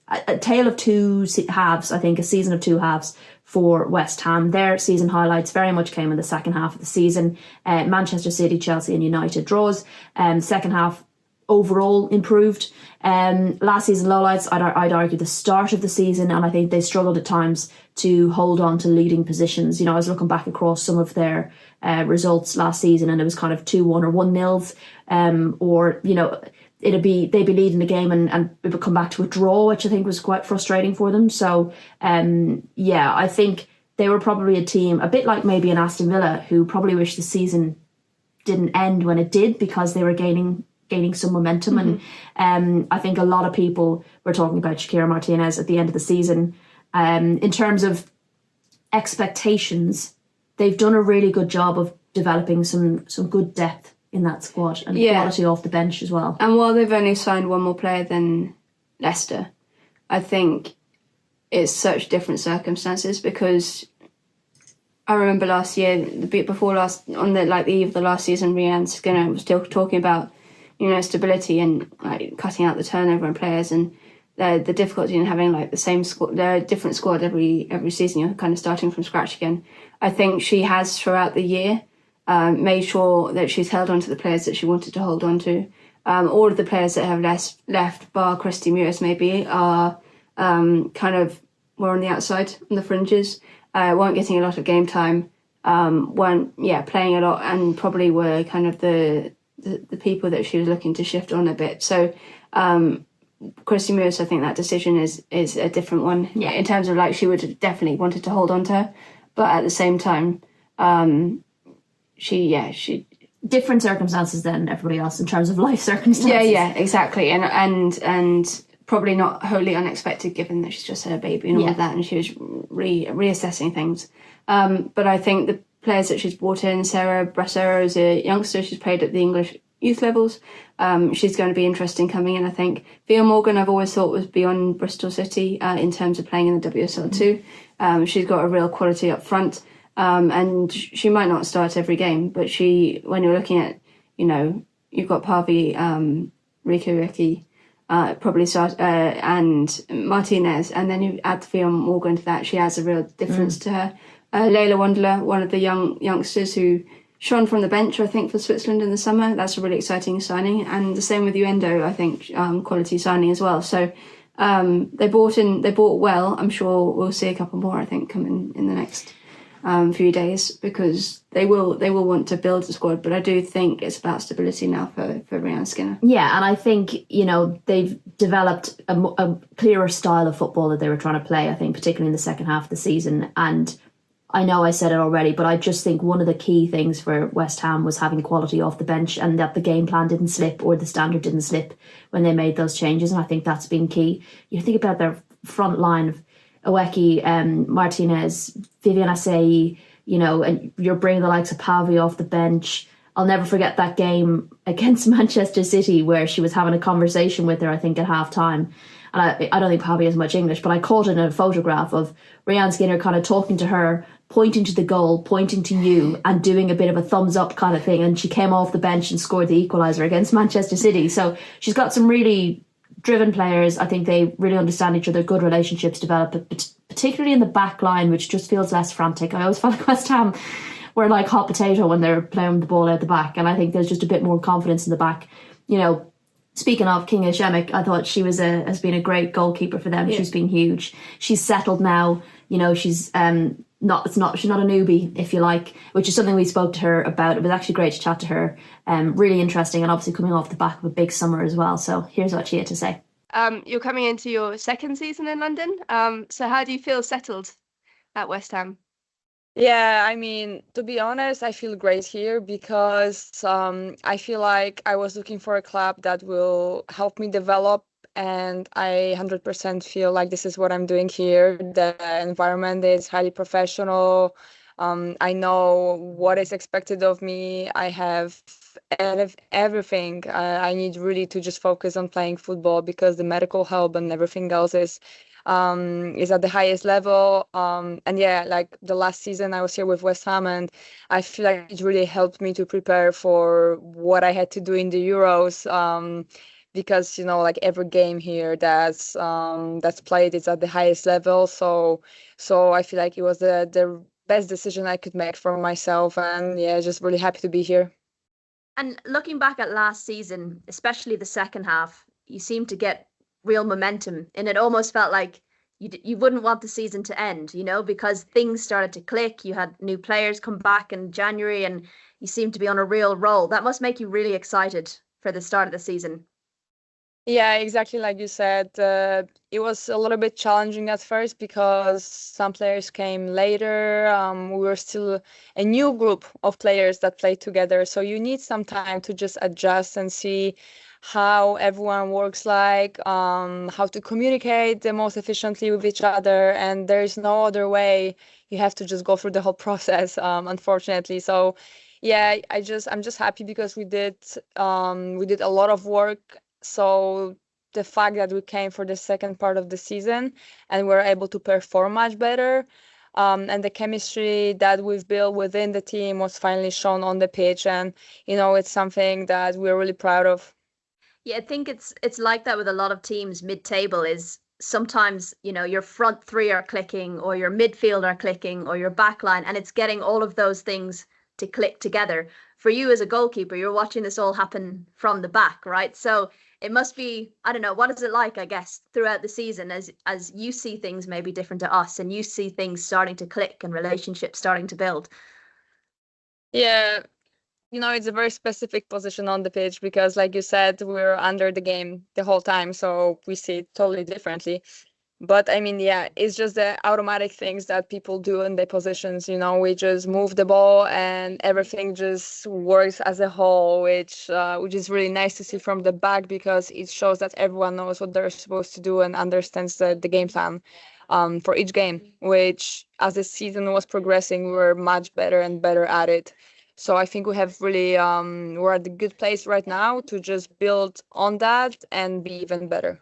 a tale of two halves, I think, a season of two halves for West Ham. Their season highlights very much came in the second half of the season. Manchester City, Chelsea and United draws. Second half overall improved. Last season lowlights, I'd argue the start of the season, and I think they struggled at times to hold on to leading positions. I was looking back across some of their results last season, and it was kind of 2-1 or 1-0, or they'd be leading the game and it would come back to a draw, which I think was quite frustrating for them. So I think they were probably a team a bit like maybe an Aston Villa, who probably wish the season didn't end when it did, because they were gaining some momentum. And I think a lot of people were talking about Shakira Martinez at the end of the season. In terms of expectations, they've done a really good job of developing some good depth in that squad and quality off the bench as well. And while they've only signed one more player than Leicester, I think it's such different circumstances, because I remember last year, the eve of the last season, Rian Skinner was still talking about stability and cutting out the turnover in players, and the difficulty in having the same squad, the different squad every season. You're kind of starting from scratch again. I think she has throughout the year made sure that she's held on to the players that she wanted to hold on to. All of the players that have left, bar Christy Mewis maybe, are kind of more on the outside, on the fringes, weren't getting a lot of game time, weren't playing a lot, and probably were kind of the people that she was looking to shift on a bit. So Christy Mewis, I think that decision is a different one. Yeah, in terms of like she would have definitely wanted to hold on to her, but at the same time, she different circumstances than everybody else in terms of life circumstances. Yeah, exactly, and probably not wholly unexpected given that she's just had a baby and all of that, and she was reassessing things. But I think the players that she's brought in, Sarah Brasser is a youngster, she's played at the English youth levels. She's going to be interesting coming in, I think. Via Morgan, I've always thought was beyond Bristol City in terms of playing in the WSL too. She's got a real quality up front, and she might not start every game, but when you're looking at, you've got Pavi, Riku, probably start, and Martinez, and then you add Via Morgan to that, she adds a real difference to her. Layla Wandler, one of the youngsters who shone from the bench, I think, for Switzerland in the summer. That's a really exciting signing. And the same with Uendo, I think, quality signing as well. So they bought well. I'm sure we'll see a couple more, I think, come in the next few days, because they will want to build the squad. But I do think it's about stability now for Rianne Skinner. Yeah, and I think, they've developed a clearer style of football that they were trying to play, I think, particularly in the second half of the season. And I know I said it already, but I just think one of the key things for West Ham was having quality off the bench, and that the game plan didn't slip or the standard didn't slip when they made those changes. And I think that's been key. You think about their front line of Oweki, Martinez, Vivianne Asseyi, and you're bringing the likes of Pavi off the bench. I'll never forget that game against Manchester City where she was having a conversation with her, I think, at half time. And I don't think Pavi has much English, but I caught it in a photograph of Rianne Skinner kind of talking to her, pointing to the goal, pointing to you, and doing a bit of a thumbs up kind of thing. And she came off the bench and scored the equaliser against Manchester City. So she's got some really driven players. I think they really understand each other, good relationships develop, particularly in the back line, which just feels less frantic. I always felt like West Ham were like hot potato when they're playing the ball out the back. And I think there's just a bit more confidence in the back. Speaking of Kinga Szemik, I thought she has been a great goalkeeper for them. Yeah. She's been huge. She's settled now. She's she's not a newbie, if you like, which is something we spoke to her about. It was actually great to chat to her. Really interesting, and obviously coming off the back of a big summer as well. So here's what she had to say. You're coming into your second season in London. So how do you feel settled at West Ham? Yeah, I mean, to be honest, I feel great here because I feel like I was looking for a club that will help me develop, and I 100% feel like this is what I'm doing here. The environment is highly professional. I know what is expected of me. I have everything. I need really to just focus on playing football because the medical help and everything else is at the highest level. And yeah, like the last season I was here with West Ham, and I feel like it really helped me to prepare for what I had to do in the Euros. Because like every game here that's played is at the highest level. So I feel like it was the best decision I could make for myself, and yeah, just really happy to be here. And looking back at last season, especially the second half, you seemed to get real momentum, and it almost felt like you wouldn't want the season to end, because things started to click. You had new players come back in January, and you seemed to be on a real roll. That must make you really excited for the start of the season. Yeah, exactly like you said. It was a little bit challenging at first because some players came later. We were still a new group of players that played together. So you need some time to just adjust and see how everyone works, how to communicate the most efficiently with each other. And there is no other way. You have to just go through the whole process, unfortunately. So yeah, I'm just happy because we did a lot of work. So the fact that we came for the second part of the season and we're able to perform much better, and the chemistry that we've built within the team was finally shown on the pitch, and it's something that we're really proud of. Yeah, I think it's like that with a lot of teams mid-table. Is sometimes your front three are clicking, or your midfield are clicking, or your back line, and it's getting all of those things to click together. For you as a goalkeeper, you're watching this all happen from the back, right? So it must be, I don't know, what is it like, I guess, throughout the season as you see things maybe different to us and you see things starting to click and relationships starting to build? Yeah, it's a very specific position on the pitch because, like you said, we're under the game the whole time, so we see it totally differently. But I mean, yeah, it's just the automatic things that people do in their positions. We just move the ball and everything just works as a whole, which is really nice to see from the back because it shows that everyone knows what they're supposed to do and understands the game plan for each game, which as the season was progressing, we were much better and better at it. So I think we have really, we're at a good place right now to just build on that and be even better.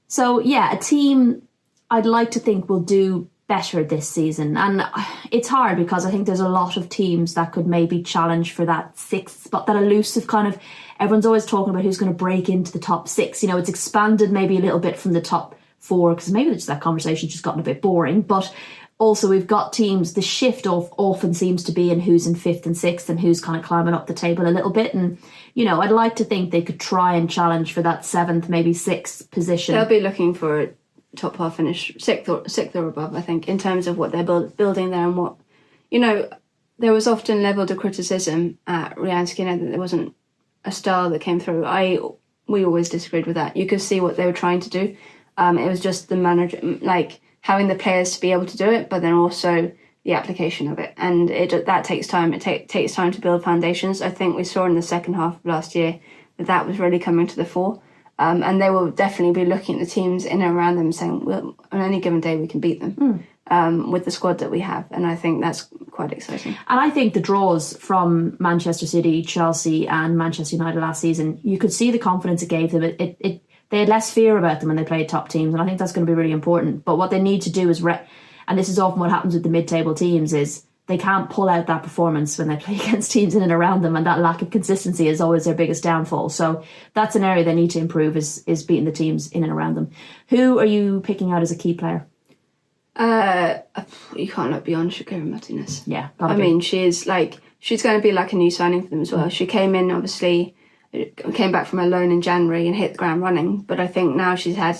So, yeah, a team I'd like to think will do better this season. And it's hard because I think there's a lot of teams that could maybe challenge for that sixth spot, that elusive kind of, everyone's always talking about who's going to break into the top six. It's expanded maybe a little bit from the top four because maybe just that conversation's just gotten a bit boring. But also we've got teams, the shift often seems to be in who's in fifth and sixth and who's kind of climbing up the table a little bit. And, I'd like to think they could try and challenge for that seventh, maybe sixth position. They'll be looking for a top half finish, sixth or above, I think, in terms of what they're building there and what, there was often levelled a criticism at Real Skinner that there wasn't a style that came through. We always disagreed with that. You could see what they were trying to do. It was just the manager, like, having the players to be able to do it, but then also the application of it. And that takes time. It takes time to build foundations. I think we saw in the second half of last year that was really coming to the fore. And they will definitely be looking at the teams in and around them and saying, well, on any given day we can beat them with the squad that we have. And I think that's quite exciting. And I think the draws from Manchester City, Chelsea and Manchester United last season, you could see the confidence it gave them. They had less fear about them when they played top teams, and I think that's going to be really important. But what they need to do is, and this is often what happens with the mid-table teams, is they can't pull out that performance when they play against teams in and around them, and that lack of consistency is always their biggest downfall. So that's an area they need to improve, is beating the teams in and around them. Who are you picking out as a key player? You can't look beyond Shakira Martinez. Yeah, I mean, she's going to be like a new signing for them as well. She came in, obviously, came back from a loan in January and hit the ground running. But I think now she's had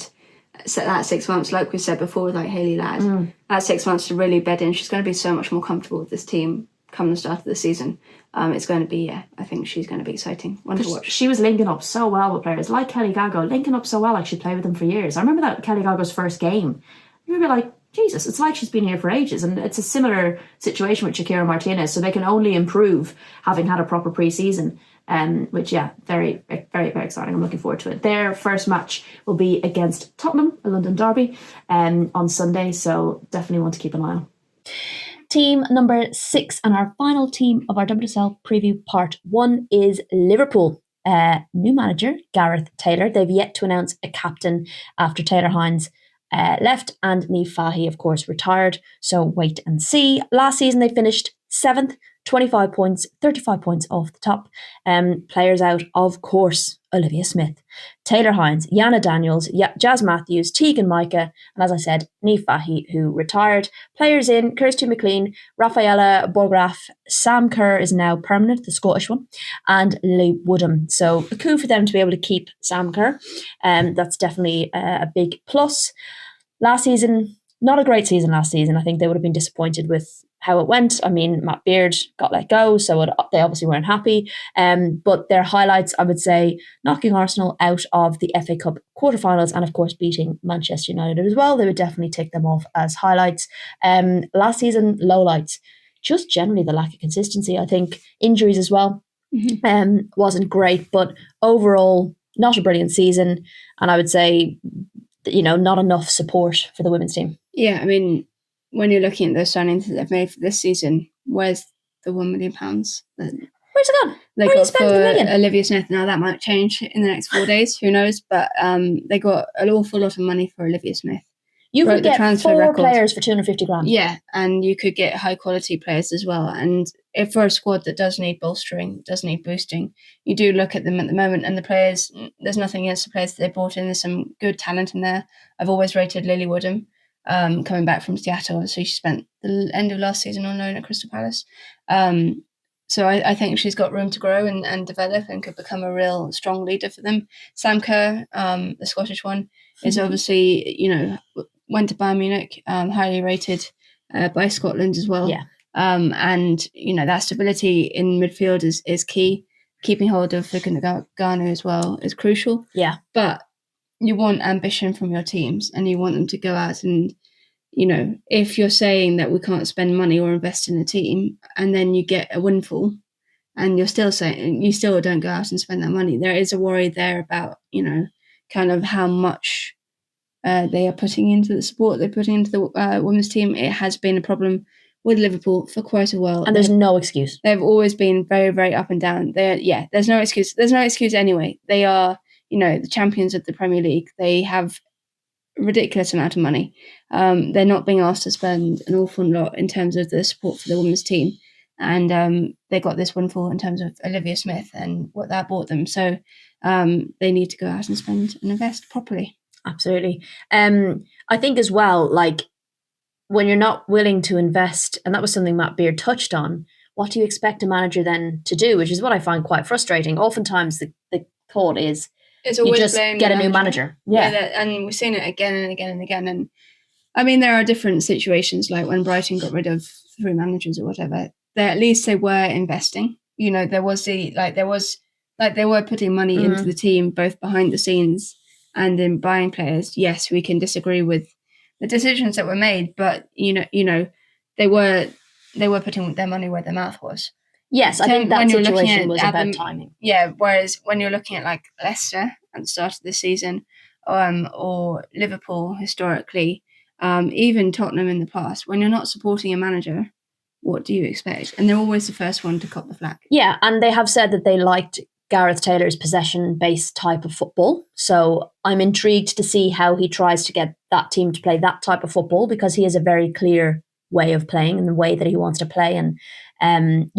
that 6 months, like we said before, with like Hayley Ladd, that 6 months to really bed in. She's going to be so much more comfortable with this team come the start of the season. It's going to be, I think she's going to be exciting. One to watch. She was linking up so well with players like Kelly Gago, linking up so well like she played with them for years. I remember that Kelly Gago's first game. You were like, Jesus, it's like she's been here for ages. And it's a similar situation with Shakira Martinez. So they can only improve having had a proper pre-season. Which, yeah, very, very, very exciting. I'm looking forward to it. Their first match will be against Tottenham, a London derby, on Sunday. So definitely want to keep an eye on. Team number 6 and our final team of our WSL preview part 1 is Liverpool. New manager, Gareth Taylor. They've yet to announce a captain after Taylor Hines left and Niamh Fahey, of course, retired. So wait and see. Last season they finished 7th, 25 points, 35 points off the top. Players out, of course, Olivia Smith, Taylor Hines, Yana Daniels, Jazz Matthews, Tegan Micah, and as I said, Niamh Fahey, who retired. Players in, Kirsty McLean, Rafaela Borgraf, Sam Kerr is now permanent, the Scottish one, and Lee Woodham. So a coup for them to be able to keep Sam Kerr. That's definitely a big plus. Last season, not a great season last season. I think they would have been disappointed with how it went. I mean, Matt Beard got let go, so they obviously weren't happy. But their highlights, I would say, knocking Arsenal out of the FA Cup quarterfinals and, of course, beating Manchester United as well. They would definitely tick them off as highlights. Last season, lowlights, just generally the lack of consistency. I think injuries as well wasn't great, but overall, not a brilliant season. And I would say, not enough support for the women's team. Yeah, I mean, when you're looking at those signings that they've made for this season, where's the £1 million? Where's it gone? They Where got you spend the million? Olivia Smith. Now that might change in the next 4 days, who knows? But they got an awful lot of money for Olivia Smith. You could get 4 record. players for 250 grand. Yeah, and you could get high quality players as well. And if for a squad that does need bolstering, does need boosting, you do look at them at the moment, and the players, there's nothing against the players that they brought in. There's some good talent in there. I've always rated Lily Woodham. Coming back from Seattle, so she spent the end of last season on loan at Crystal Palace. So I think she's got room to grow and develop and could become a real strong leader for them. Sam Kerr, the Scottish one, is obviously, went to Bayern Munich, highly rated by Scotland as well. Yeah. And, that stability in midfield is key. Keeping hold of Ganu as well is crucial. Yeah. But you want ambition from your teams and you want them to go out and, if you're saying that we can't spend money or invest in a team and then you get a windfall and you're still saying you still don't go out and spend that money, there is a worry there about, kind of how much they are putting into the support they're putting into the women's team. It has been a problem with Liverpool for quite a while. And there's no excuse. They've always been very, very up and down. There's no excuse. There's no excuse anyway. They are, the champions of the Premier League. They have a ridiculous amount of money. They're not being asked to spend an awful lot in terms of the support for the women's team. And they got this windfall in terms of Olivia Smith and what that bought them. So they need to go out and spend and invest properly. Absolutely. I think as well, like, when you're not willing to invest, and that was something Matt Beard touched on, what do you expect a manager then to do? Which is what I find quite frustrating. Oftentimes the thought is you just get a new manager. Yeah. And we've seen it again and again and again. And I mean, there are different situations, like when Brighton got rid of 3 managers or whatever. At least they were investing. They were putting money into the team, both behind the scenes and in buying players. Yes, we can disagree with the decisions that were made, but they were putting their money where their mouth was. Yes, I think that situation was about timing. Yeah, whereas when you're looking at like Leicester at the start of the season, or Liverpool historically, even Tottenham in the past, when you're not supporting a manager, what do you expect? And they're always the first one to cop the flak. Yeah, and they have said that they liked Gareth Taylor's possession-based type of football. So I'm intrigued to see how he tries to get that team to play that type of football, because he has a very clear way of playing and the way that he wants to play. And,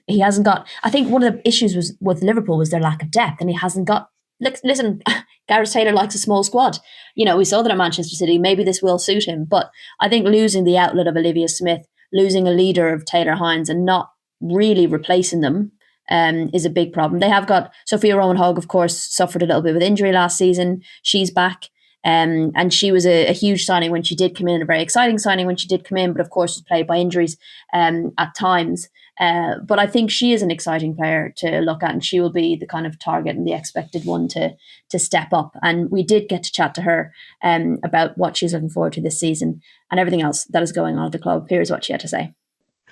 he hasn't got... I think one of the issues with Liverpool was their lack of depth, and he hasn't got... Listen, Gareth Taylor likes a small squad. We saw that at Manchester City. Maybe this will suit him. But I think losing the outlet of Olivia Smith, losing a leader of Taylor Hines and not really replacing them is a big problem. They have got Sophia Haug, of course, suffered a little bit with injury last season. She's back. And she was a huge signing when she did come in, a very exciting signing when she did come in, but of course was plagued by injuries at times. But I think she is an exciting player to look at, and she will be the kind of target and the expected one to step up. And we did get to chat to her about what she's looking forward to this season and everything else that is going on at the club. Here's what she had to say.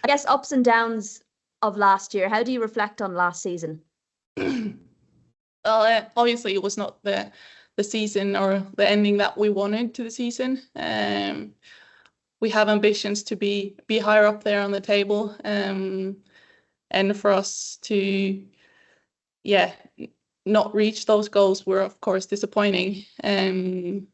I guess ups and downs of last year. How do you reflect on last season? Well, obviously it was not the season or the ending that we wanted to the season. We have ambitions to be higher up there on the table, and for us to not reach those goals were of course disappointing.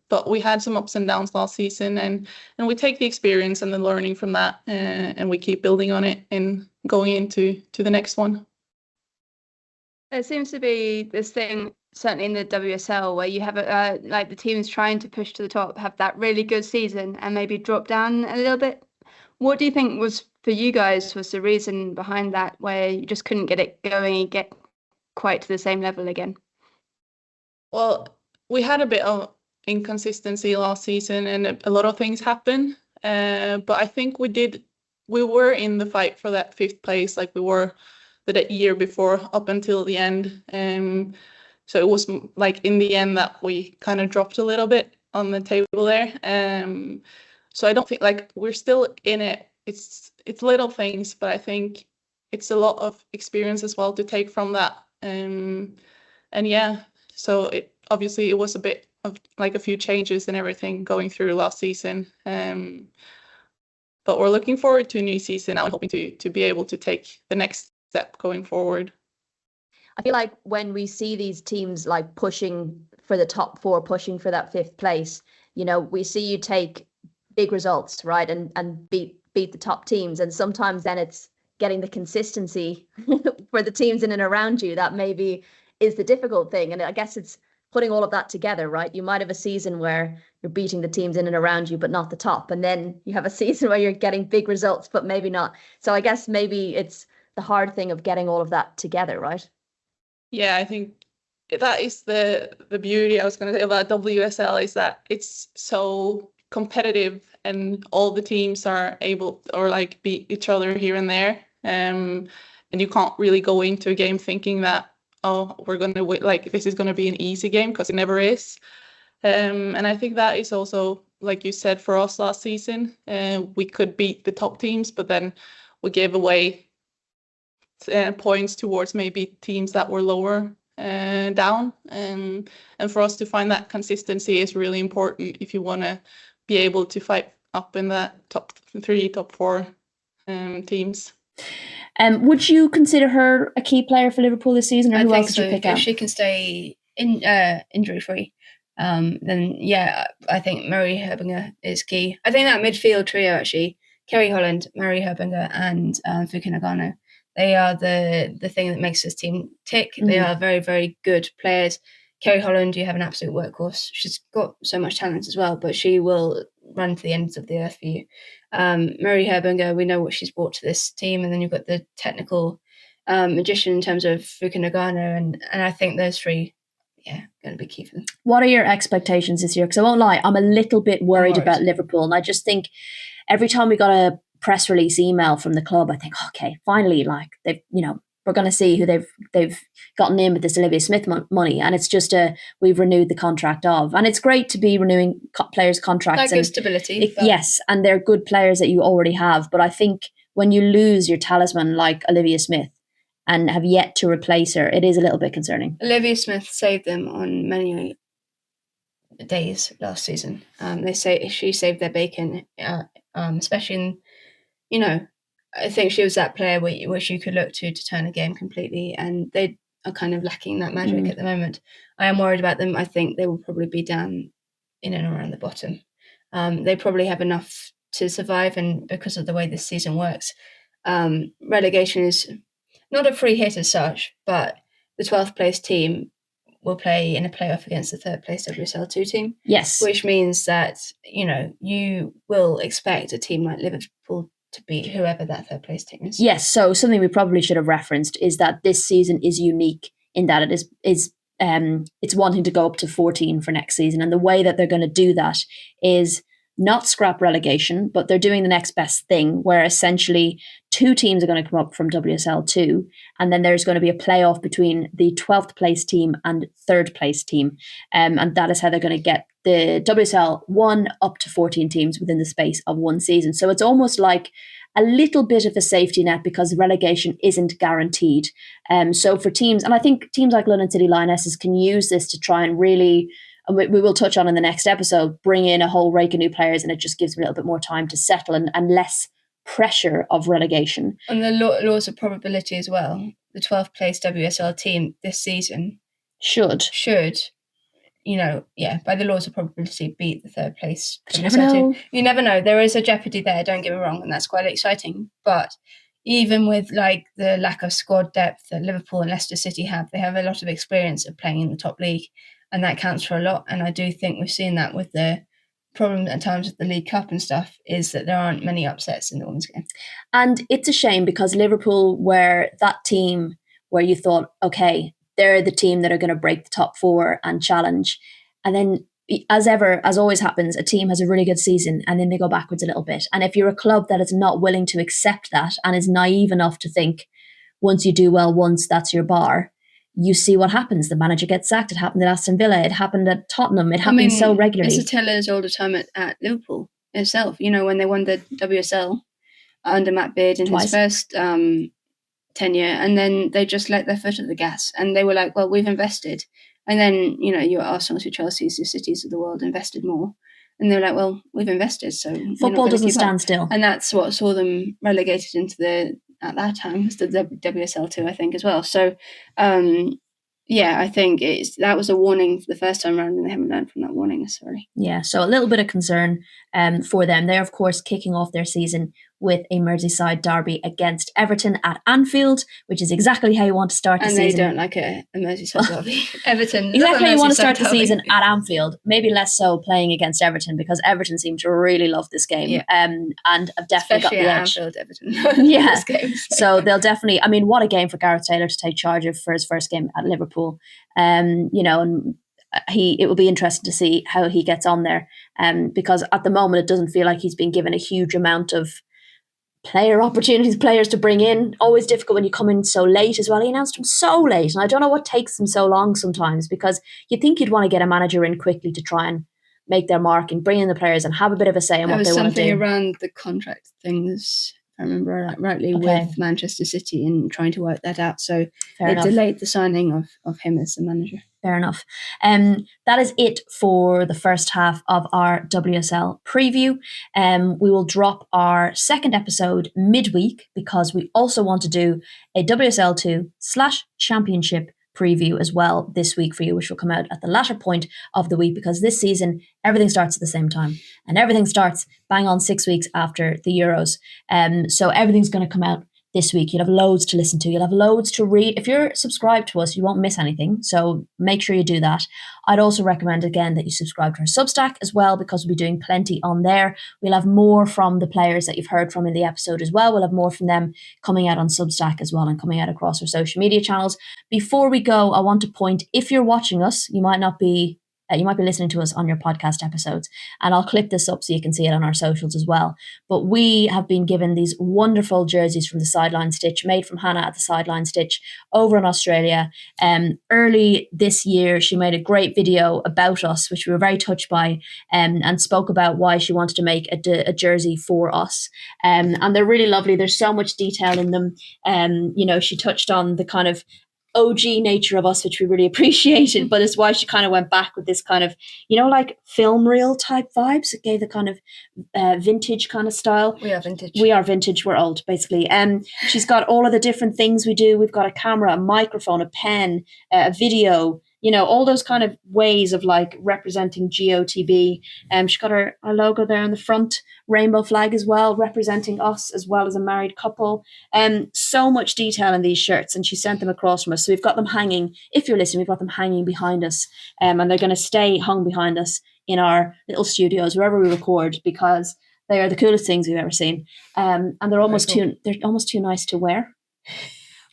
But we had some ups and downs last season, and we take the experience and the learning from that, and we keep building on it and going into the next one. There seems to be this thing, certainly in the WSL, where you have like the teams trying to push to the top, have that really good season and maybe drop down a little bit. What do you think was, for you guys, was the reason behind that, where you just couldn't get it going and get quite to the same level again? Well, we had a bit of inconsistency last season and a lot of things happened. But I think we were in the fight for that 5th place, like we were the year before up until the end. So it was like in the end that we kind of dropped a little bit on the table there. So I don't think, like, we're still in it. It's little things, but I think it's a lot of experience as well to take from that. So it obviously it was a bit of like a few changes and everything going through last season. But we're looking forward to a new season now and hoping to be able to take the next step going forward. I feel like when we see these teams like pushing for the top 4, pushing for that 5th place, we see you take big results, right, and beat the top teams, and sometimes then it's getting the consistency for the teams in and around you that maybe is the difficult thing. And I guess it's putting all of that together, right? You might have a season where you're beating the teams in and around you, but not the top, and then you have a season where you're getting big results, but maybe not. So I guess maybe it's the hard thing of getting all of that together, right? Yeah, I think that is the beauty I was going to say about WSL, is that it's so competitive and all the teams are able or like beat each other here and there. And you can't really go into a game thinking that, oh, we're going to win, like this is going to be an easy game, because it never is. And I think that is also, like you said, for us last season, we could beat the top teams, but then we gave away points towards maybe teams that were lower down. And for us to find that consistency is really important if you want to be able to fight up in that top 3, top 4 teams. Would you consider her a key player for Liverpool this season, or who else did you pick out? If she can stay injury free, then yeah, I think Marie Herbinger is key. I think that midfield trio, actually, Kerry Holland, Marie Herbinger, and Fuki Nagano, they are the thing that makes this team tick. Mm-hmm. They are very, very good players. Kerry Holland, you have an absolute workhorse. She's got so much talent as well, but she will run to the ends of the earth for you. Marie Herbinger, we know what she's brought to this team, and then you've got the technical magician in terms of Fuki Nagano, and I think those three, going to be key for them. What are your expectations this year? Because I won't lie, I'm a little bit worried about Liverpool, and I just think every time we got a press release email from the club, I think, okay, finally, like they've, we're going to see who they've gotten in with this Olivia Smith money, and it's just we've renewed the contract of, and it's great to be renewing players' contracts. That gives stability. Yes, and they're good players that you already have, but I think when you lose your talisman like Olivia Smith and have yet to replace her, it is a little bit concerning. Olivia Smith saved them on many days last season. They say she saved their bacon, especially in, I think she was that player which you could look to turn a game completely, and they are kind of lacking that magic at the moment. I am worried about them. I think they will probably be down in and around the bottom. They probably have enough to survive, and because of the way this season works, relegation is not a free hit as such, but the 12th place team will play in a playoff against the 3rd place WSL2 team. Yes. Which means that, you will expect a team like Liverpool to beat whoever that 3rd place team is. Yes, so something we probably should have referenced is that this season is unique in that it is it's wanting to go up to 14 for next season, and the way that they're going to do that is not scrap relegation, but they're doing the next best thing, where essentially 2 teams are going to come up from WSL2, and then there's going to be a playoff between the 12th place team and 3rd place team, and that is how they're going to get the WSL 1 up to 14 teams within the space of 1 season. So it's almost like a little bit of a safety net, because relegation isn't guaranteed. So for teams, and I think teams like London City Lionesses can use this to try and really, and we will touch on in the next episode, bring in a whole rake of new players, and it just gives them a little bit more time to settle and less pressure of relegation. And the laws of probability as well. The 12th place WSL team this season should, by the laws of probability, beat the 3rd place. But you never know. You never know. There is a jeopardy there, don't get me wrong, and that's quite exciting. But even with like the lack of squad depth that Liverpool and Leicester City have, they have a lot of experience of playing in the top league, and that counts for a lot. And I do think we've seen that with the problem at times with the League Cup and stuff, is that there aren't many upsets in the women's game. And it's a shame, because Liverpool were that team where you thought, okay, they're the team that are going to break the top 4 and challenge. And then, as always happens, a team has a really good season and then they go backwards a little bit. And if you're a club that is not willing to accept that and is naive enough to think once you do well once, that's your bar, you see what happens. The manager gets sacked. It happened at Aston Villa. It happened at Tottenham. It happens so regularly. It's a tellers all the time at Liverpool itself. When they won the WSL under Matt Beard in his first tenure, and then they just let their foot at the gas, and they were like, well, we've invested. And then, your Arsenal, your Chelsea's, your Cities of the world invested more. And they're like, well, we've invested, so football doesn't stand still. And that's what saw them relegated into at that time, was the WSL2, I think, as well. So, I think that was a warning for the first time around, and they haven't learned from that warning necessarily. Yeah, so a little bit of concern for them. They're, of course, kicking off their season with a Merseyside derby against Everton at Anfield, which is exactly how you want to start the season. And they don't like a Merseyside derby. Everton. Exactly how you want to start the season at Anfield. Maybe less so playing against Everton, because Everton seem to really love this game. And have definitely Especially got the at edge. Anfield, Everton. Yeah. This game, So they'll definitely, I mean, what a game for Gareth Taylor to take charge of for his first game at Liverpool. And it will be interesting to see how he gets on there, because at the moment it doesn't feel like he's been given a huge amount of player opportunities, players to bring in. Always difficult when you come in so late as well. He announced him so late, and I don't know what takes him so long sometimes, because you'd think you'd want to get a manager in quickly to try and make their mark and bring in the players and have a bit of a say in what they want to do. There was something around the contract things, if I remember rightly, with Manchester City and trying to work that out. So it delayed the signing of him as the manager. Fair enough. That is it for the first half of our WSL preview. We will drop our second episode midweek, because we also want to do a WSL 2/Championship preview as well this week for you, which will come out at the latter point of the week, because this season everything starts at the same time and everything starts bang on 6 weeks after the Euros. So everything's going to come out this week. You'll have loads to listen to. You'll have loads to read. If you're subscribed to us, you won't miss anything. So make sure you do that. I'd also recommend, again, that you subscribe to our Substack as well, because we'll be doing plenty on there. We'll have more from the players that you've heard from in the episode as well. We'll have more from them coming out on Substack as well, and coming out across our social media channels. Before we go, I want to point, if you're watching us, you might be listening to us on your podcast episodes, and I'll clip this up so you can see it on our socials as well. But we have been given these wonderful jerseys from the Sideline Stitch, made from Hannah at the Sideline Stitch over in Australia. Early this year, she made a great video about us, which we were very touched by, and spoke about why she wanted to make a jersey for us. And they're really lovely. There's so much detail in them. She touched on the kind of OG nature of us, which we really appreciated, but it's why she kind of went back with this kind of, like film reel type vibes. It gave the kind of vintage kind of style. We are vintage. We're old, basically. She's got all of the different things we do. We've got a camera, a microphone, a pen, a video, all those kind of ways of like representing GOTB. She's got our logo there on the front, rainbow flag as well, representing us as well as a married couple. So much detail in these shirts, and she sent them across from us. So we've got them hanging, if you're listening, we've got them hanging behind us, and they're going to stay hung behind us in our little studios, wherever we record, because they are the coolest things we've ever seen. And they're almost too nice to wear.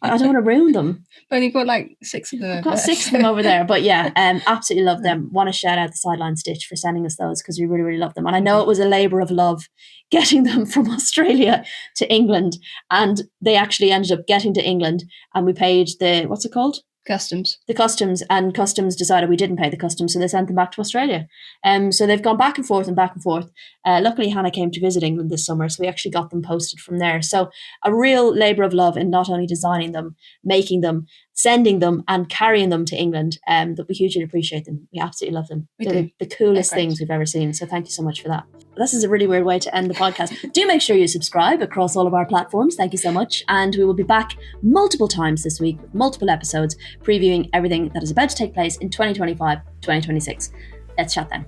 I don't want to ruin them. But you've got like 6 of them. I've got 6 of them over there. But yeah, absolutely love them. Want to shout out the Sideline Stitch for sending us those, because we really, really love them. And I know it was a labour of love getting them from Australia to England. And they actually ended up getting to England, and we paid what's it called? Customs. The customs, and customs decided we didn't pay the customs, so they sent them back to Australia. So they've gone back and forth and back and forth. Luckily, Hannah came to visit England this summer, so we actually got them posted from there. So a real labour of love in not only designing them, making them, sending them, and carrying them to England. That we hugely appreciate them. We absolutely love them. They're the coolest things we've ever seen. So thank you so much for that. This is a really weird way to end the podcast. Do make sure you subscribe across all of our platforms. Thank you so much. And we will be back multiple times this week with multiple episodes previewing everything that is about to take place in 2025-2026. Let's chat then.